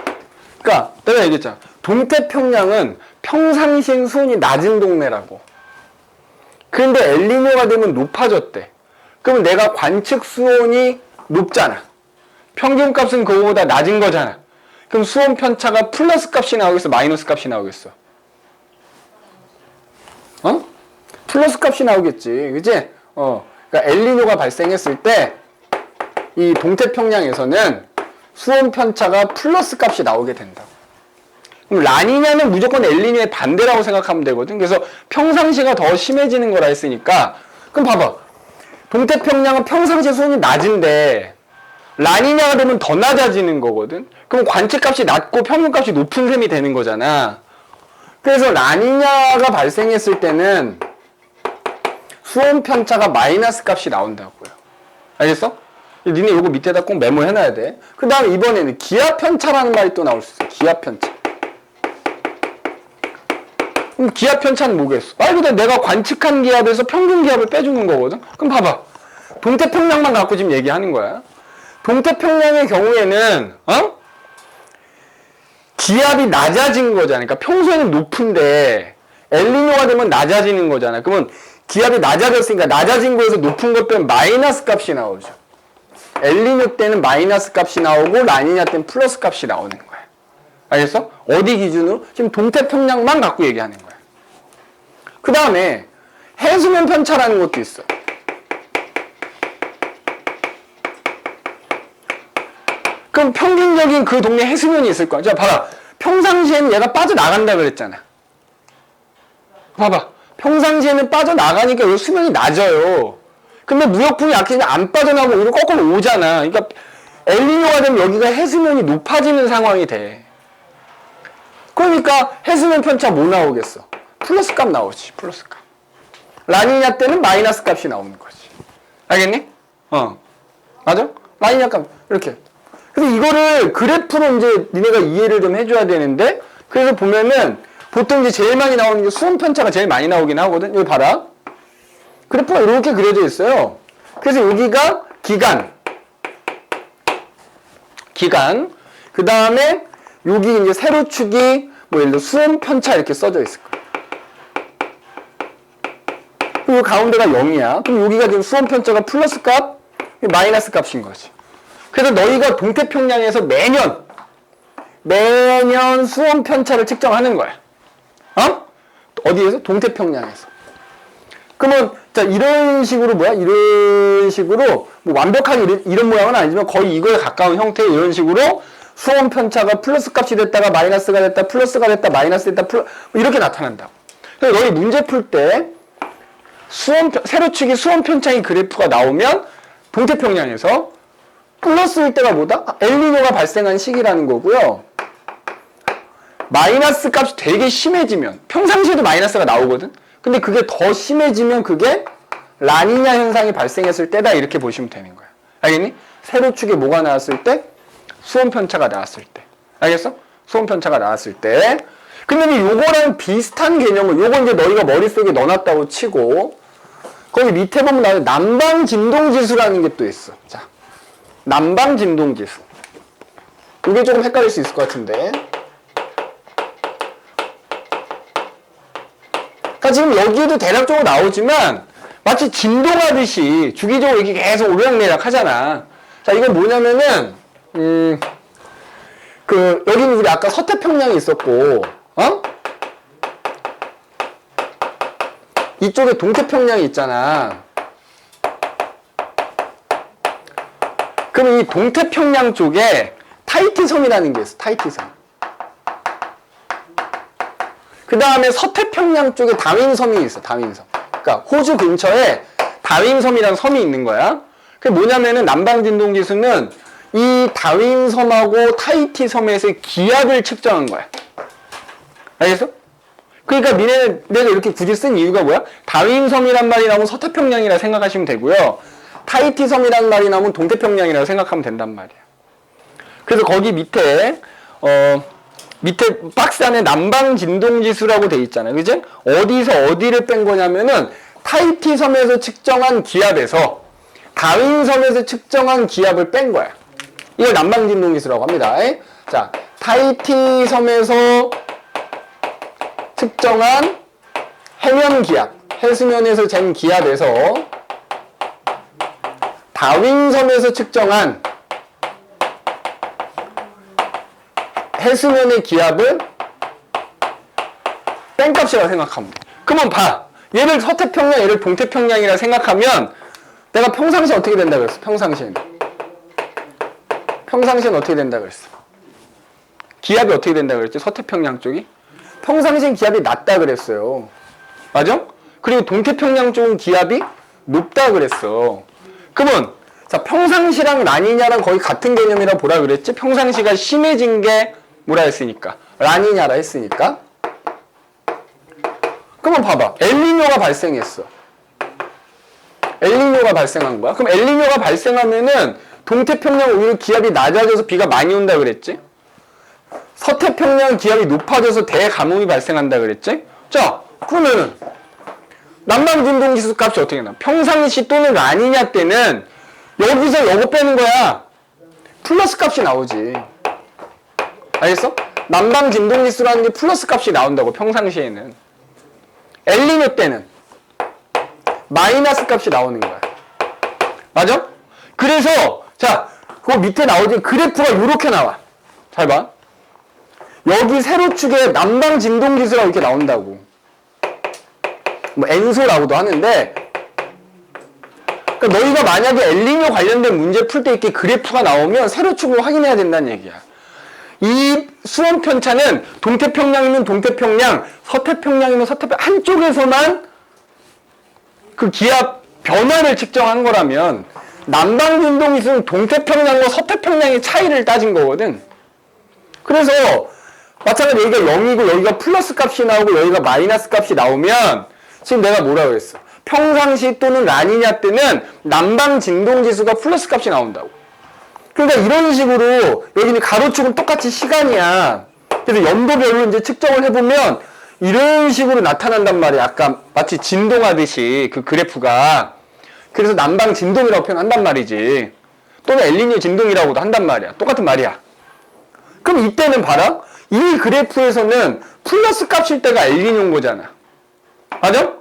그러니까 내가 얘기했잖아. 동태평양은 평상시엔 수온이 낮은 동네라고. 그런데 엘니뇨가 되면 높아졌대. 그러면 내가 관측 수온이 높잖아. 평균값은 그거보다 낮은 거잖아. 그럼 수온 편차가 플러스 값이 나오겠어? 마이너스 값이 나오겠어? 플러스 값이 나오겠지. 그치? 그러니까 엘니뇨가 발생했을 때 이 동태평양에서는 수온 편차가 플러스 값이 나오게 된다고. 그럼 라니냐는 무조건 엘니뇨의 반대라고 생각하면 되거든. 그래서 평상시가 더 심해지는 거라 했으니까, 그럼 봐봐. 동태평양은 평상시 수온이 낮은데 라니냐가 되면 더 낮아지는 거거든. 그럼 관측값이 낮고 평균값이 높은 셈이 되는 거잖아. 그래서 라니냐가 발생했을 때는 수온 편차가 마이너스 값이 나온다고요. 알겠어? 니네 요거 밑에다 꼭 메모해놔야 돼. 그 다음에 이번에는 기압 편차라는 말이 또 나올 수 있어. 기압 편차. 그럼 기압 편차는 뭐겠어? 말 그대로 내가 관측한 기압에서 평균 기압을 빼주는 거거든? 그럼 봐봐. 동태평양만 갖고 지금 얘기하는 거야. 동태평양의 경우에는, 기압이 낮아진 거잖아. 그러니까 평소에는 높은데, 엘니뇨가 되면 낮아지는 거잖아. 그러면 기압이 낮아졌으니까 낮아진 거에서 높은 것 빼면 마이너스 값이 나오죠. 엘니뇨 때는 마이너스 값이 나오고, 라니냐 때는 플러스 값이 나오는 거야. 알겠어? 어디 기준으로? 지금 동태평양만 갖고 얘기하는 거야. 그 다음에 해수면 편차라는 것도 있어. 그럼 평균적인 그 동네 해수면이 있을 거야. 자, 봐봐. 평상시에는 얘가 빠져나간다 그랬잖아. 봐봐. 평상시에는 빠져나가니까 여기 수면이 낮아요. 근데 무역풍이 약해지면 안 빠져나가고 오히려 거꾸로 오잖아. 그러니까 엘니뇨가 되면 여기가 해수면이 높아지는 상황이 돼. 그러니까 해수면 편차 뭐 나오겠어? 플러스 값 나오지. 플러스 값. 라니냐 때는 마이너스 값이 나오는 거지. 알겠니? 맞아? 라니냐 값 이렇게. 그래서 이거를 그래프로 이제 니네가 이해를 좀 해줘야 되는데, 그래서 보면은 보통 이제 제일 많이 나오는 게 수온 편차가 제일 많이 나오긴 하거든. 여기 봐라. 그래프가 이렇게 그려져 있어요. 그래서 여기가 기간. 그 다음에 여기 이제 세로축이 뭐 예를 들어 수온 편차 이렇게 써져 있을 거야. 그리고 가운데가 0이야. 그럼 여기가 지금 수온 편차가 플러스 값, 마이너스 값인 거지. 그래서 너희가 동태평양에서 매년 수온 편차를 측정하는 거야. 어디에서? 동태평양에서. 그러면 자 이런 식으로 이런 식으로 뭐 완벽하게 이런 모양은 아니지만 거의 이거에 가까운 형태의 이런 식으로 수온 편차가 플러스 값이 됐다가 마이너스가 됐다, 플러스가 됐다, 마이너스 됐다, 이렇게 나타난다고. 그래서 너희 문제 풀 때 세로축이 수온 편차인 그래프가 나오면 동태평양에서 플러스일 때가 뭐다? 엘니뇨가 발생한 시기라는 거고요. 마이너스 값이 되게 심해지면, 평상시에도 마이너스가 나오거든? 근데 그게 더 심해지면 그게 라니냐 현상이 발생했을 때다, 이렇게 보시면 되는 거야. 알겠니? 세로축에 뭐가 나왔을 때? 수온 편차가 나왔을 때. 알겠어? 수온 편차가 나왔을 때. 근데 요거랑 비슷한 개념을, 요거 이제 너희가 머릿속에 넣어놨다고 치고, 거기 밑에 보면 나오는 난방 진동 지수라는 게 또 있어. 자. 난방 진동 지수. 이게 조금 헷갈릴 수 있을 것 같은데. 그러니까 지금 여기에도 대략적으로 나오지만 마치 진동하듯이 주기적으로 이렇게 계속 오르락내리락 하잖아. 자, 이건 뭐냐면은 여기는 우리 아까 서태평양이 있었고, 이쪽에 동태평양이 있잖아. 그럼 이 동태평양 쪽에 타히티섬이라는 게 있어. 타히티섬. 그 다음에 서태평양 쪽에 다윈섬이 있어. 다윈섬. 그러니까 호주 근처에 다윈섬이라는 섬이 있는 거야. 그게 뭐냐면은 난방진동지수는 이 다윈섬하고 타히티섬에서의 기압을 측정한 거야. 알겠어? 그러니까 내가 이렇게 굳이 쓴 이유가 뭐야? 다윈섬이란 말이 나오면 서태평양이라 생각하시면 되고요. 타히티섬이라는 말이 나오면 동태평양이라고 생각하면 된단 말이야. 그래서 거기 밑에 박스 안에 난방진동지수라고 돼 있잖아요. 그지? 어디서 어디를 뺀 거냐면은 타히티섬에서 측정한 기압에서 다윈섬에서 측정한 기압을 뺀 거야. 이걸 난방진동지수라고 합니다. 자, 타히티섬에서 측정한 해면 기압, 해수면에서 잰 기압에서 다윈섬에서 측정한 해수면의 기압을 뺀값이라고 생각하면 돼. 그러면 봐. 얘를 서태평양, 얘를 동태평양이라 생각하면 내가 평상시에 어떻게 된다 그랬어? 평상시에는 어떻게 된다 그랬어? 기압이 어떻게 된다 그랬지? 서태평양 쪽이? 평상시엔 기압이 낮다 그랬어요. 맞아? 그리고 동태평양 쪽은 기압이 높다 그랬어. 그러면 자, 평상시랑 라니냐랑 거의 같은 개념이라 보라 그랬지? 평상시가 심해진 게 뭐라 했으니까? 라니냐라 했으니까. 그러면 봐봐. 엘니뇨가 발생했어. 엘니뇨가 발생한 거야. 그럼 엘니뇨가 발생하면은 동태평양 오히려 기압이 낮아져서 비가 많이 온다 그랬지? 서태평양 기압이 높아져서 대가뭄이 발생한다 그랬지? 자, 그러면은 남방진동지수 값이 어떻게 나? 평상시 또는 라니냐 때는 여기서 요거 빼는 거야. 플러스 값이 나오지. 알겠어? 남방진동지수라는 게 플러스 값이 나온다고, 평상시에는. 엘니뇨 때는 마이너스 값이 나오는 거야. 맞아? 그래서 자, 그 밑에 나오지 그래프가 이렇게 나와. 잘 봐. 여기 세로축에 남방진동지수라고 이렇게 나온다고. 뭐 엔소라고도 하는데, 그러니까 너희가 만약에 엘니뇨 관련된 문제 풀 때 이렇게 그래프가 나오면 세로축을 확인해야 된다는 얘기야. 이 수원 편차는 동태평양이면 동태평양, 서태평양이면 서태평양 한쪽에서만 그 기압 변화를 측정한 거라면 남방진동지수는 동태평양과 서태평양의 차이를 따진 거거든. 그래서 마찬가지로 여기가 0이고 여기가 플러스 값이 나오고 여기가 마이너스 값이 나오면 지금 내가 뭐라고 했어? 평상시 또는 라니냐 때는 남방진동지수가 플러스 값이 나온다고. 그러니까 이런 식으로 여기는 가로축은 똑같이 시간이야. 그래서 연도별로 이제 측정을 해보면 이런 식으로 나타난단 말이야. 아까 마치 진동하듯이 그 그래프가. 그래서 남방진동이라고 표현한단 말이지. 또는 엘니뇨 진동이라고도 한단 말이야. 똑같은 말이야. 그럼 이때는 봐라. 이 그래프에서는 플러스 값일 때가 엘니뇨인 거잖아. 맞아?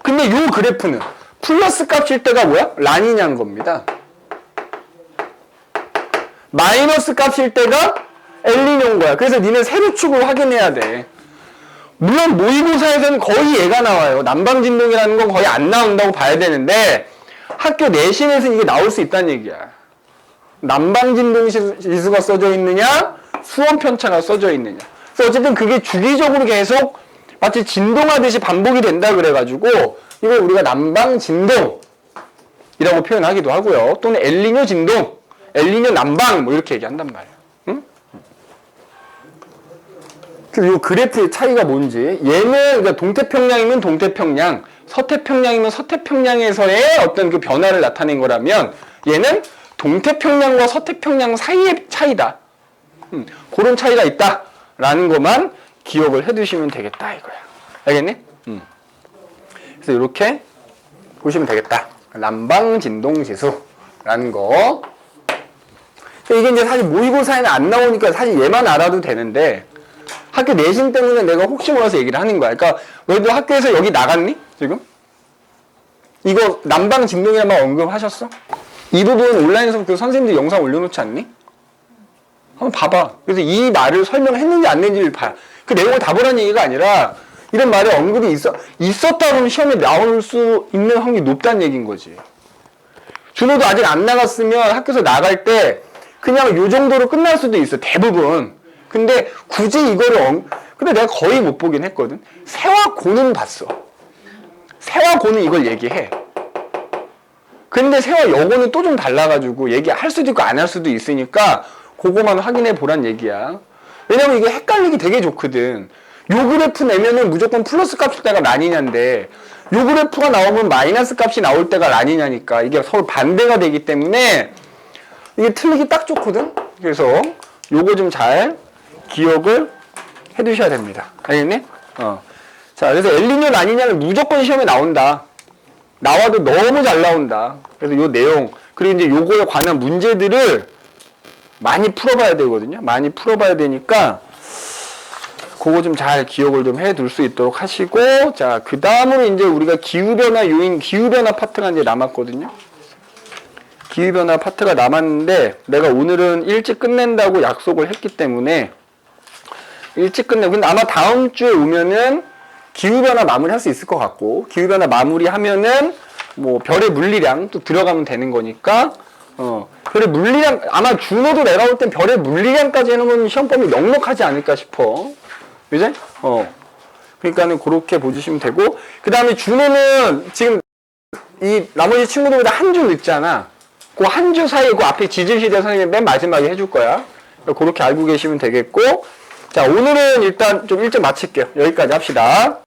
근데 이 그래프는 플러스 값일 때가 뭐야? 라니냐인 겁니다. 마이너스 값일 때가 엘니뇨인 거야. 그래서 니는 세로축을 확인해야 돼. 물론 모의고사에서는 거의 얘가 나와요. 남방진동이라는 건 거의 안 나온다고 봐야 되는데 학교 내신에서는 이게 나올 수 있다는 얘기야. 남방진동 지수가 써져 있느냐, 수원 편차가 써져 있느냐. 그래서 어쨌든 그게 주기적으로 계속 마치 진동하듯이 반복이 된다 그래가지고 이걸 우리가 남방진동이라고 표현하기도 하고요. 또는 엘니뇨 진동, 엘니뇨 남방 뭐 이렇게 얘기한단 말이야. 응? 그리고 이 그래프의 차이가 뭔지, 얘는 그러니까 동태평양이면 동태평양, 서태평양이면 서태평양에서의 어떤 그 변화를 나타낸 거라면 얘는 동태평양과 서태평양 사이의 차이다. 그런 차이가 있다라는 것만 기억을 해두시면 되겠다 이거야. 알겠니? 그래서 이렇게 보시면 되겠다. 남방진동지수라는 거. 이게 이제 사실 모의고사에는 안 나오니까 사실 얘만 알아도 되는데 학교 내신 때문에 내가 혹시 몰라서 얘기를 하는 거야. 그러니까 너희도 학교에서 여기 나갔니? 지금? 이거 남방진동이란 말 언급하셨어? 이 부분 온라인에서 그 선생님들 영상 올려놓지 않니? 한번 봐봐. 그래서 이 말을 설명했는지 안 했는지를 봐. 그 내용을 다 보라는 얘기가 아니라 이런 말에 언급이 있었다 그러면 시험에 나올 수 있는 확률이 높다는 얘기인 거지. 준호도 아직 안 나갔으면 학교에서 나갈 때 그냥 요 정도로 끝날 수도 있어. 대부분. 근데 굳이 이거를 근데 내가 거의 못 보긴 했거든. 세와 고는 봤어. 세와 고는 이걸 얘기해. 근데 세와 여고는 또 좀 달라가지고 얘기할 수도 있고 안 할 수도 있으니까 그거만 확인해 보란 얘기야. 왜냐면 이게 헷갈리기 되게 좋거든. 요 그래프 내면은 무조건 플러스 값일 때가 라니냐인데 요 그래프가 나오면 마이너스 값이 나올 때가 라니냐니까 이게 서로 반대가 되기 때문에 이게 틀리기 딱 좋거든. 그래서 요거 좀 잘 기억을 해 두셔야 됩니다. 알겠니? 자, 그래서 엘니뇨 라니냐는 무조건 시험에 나온다. 나와도 너무 잘 나온다. 그래서 요 내용, 그리고 이제 요거에 관한 문제들을 많이 풀어봐야 되거든요. 많이 풀어봐야 되니까 그거 좀 잘 기억을 좀 해둘 수 있도록 하시고, 자, 그 다음으로 이제 우리가 기후변화 요인, 기후변화 파트가 이제 남았거든요. 기후변화 파트가 남았는데 내가 오늘은 일찍 끝낸다고 약속을 했기 때문에 일찍 끝내고, 근데 아마 다음 주에 오면은 기후변화 마무리 할 수 있을 것 같고, 기후변화 마무리 하면은 뭐 별의 물리량 또 들어가면 되는 거니까, 별의 물리량, 아마 준호도 내가 볼 땐 별의 물리량까지 하는 건 시험 범위 넉넉하지 않을까 싶어. 그지? 그러니까는 그렇게 보시면 되고, 그 다음에 준호는 지금 이 나머지 친구들보다 한 주 늦잖아. 그 한 주 사이에 그 앞에 지질시대 선생님이 맨 마지막에 해줄 거야. 그렇게 알고 계시면 되겠고, 자, 오늘은 일단 좀 일찍 마칠게요. 여기까지 합시다.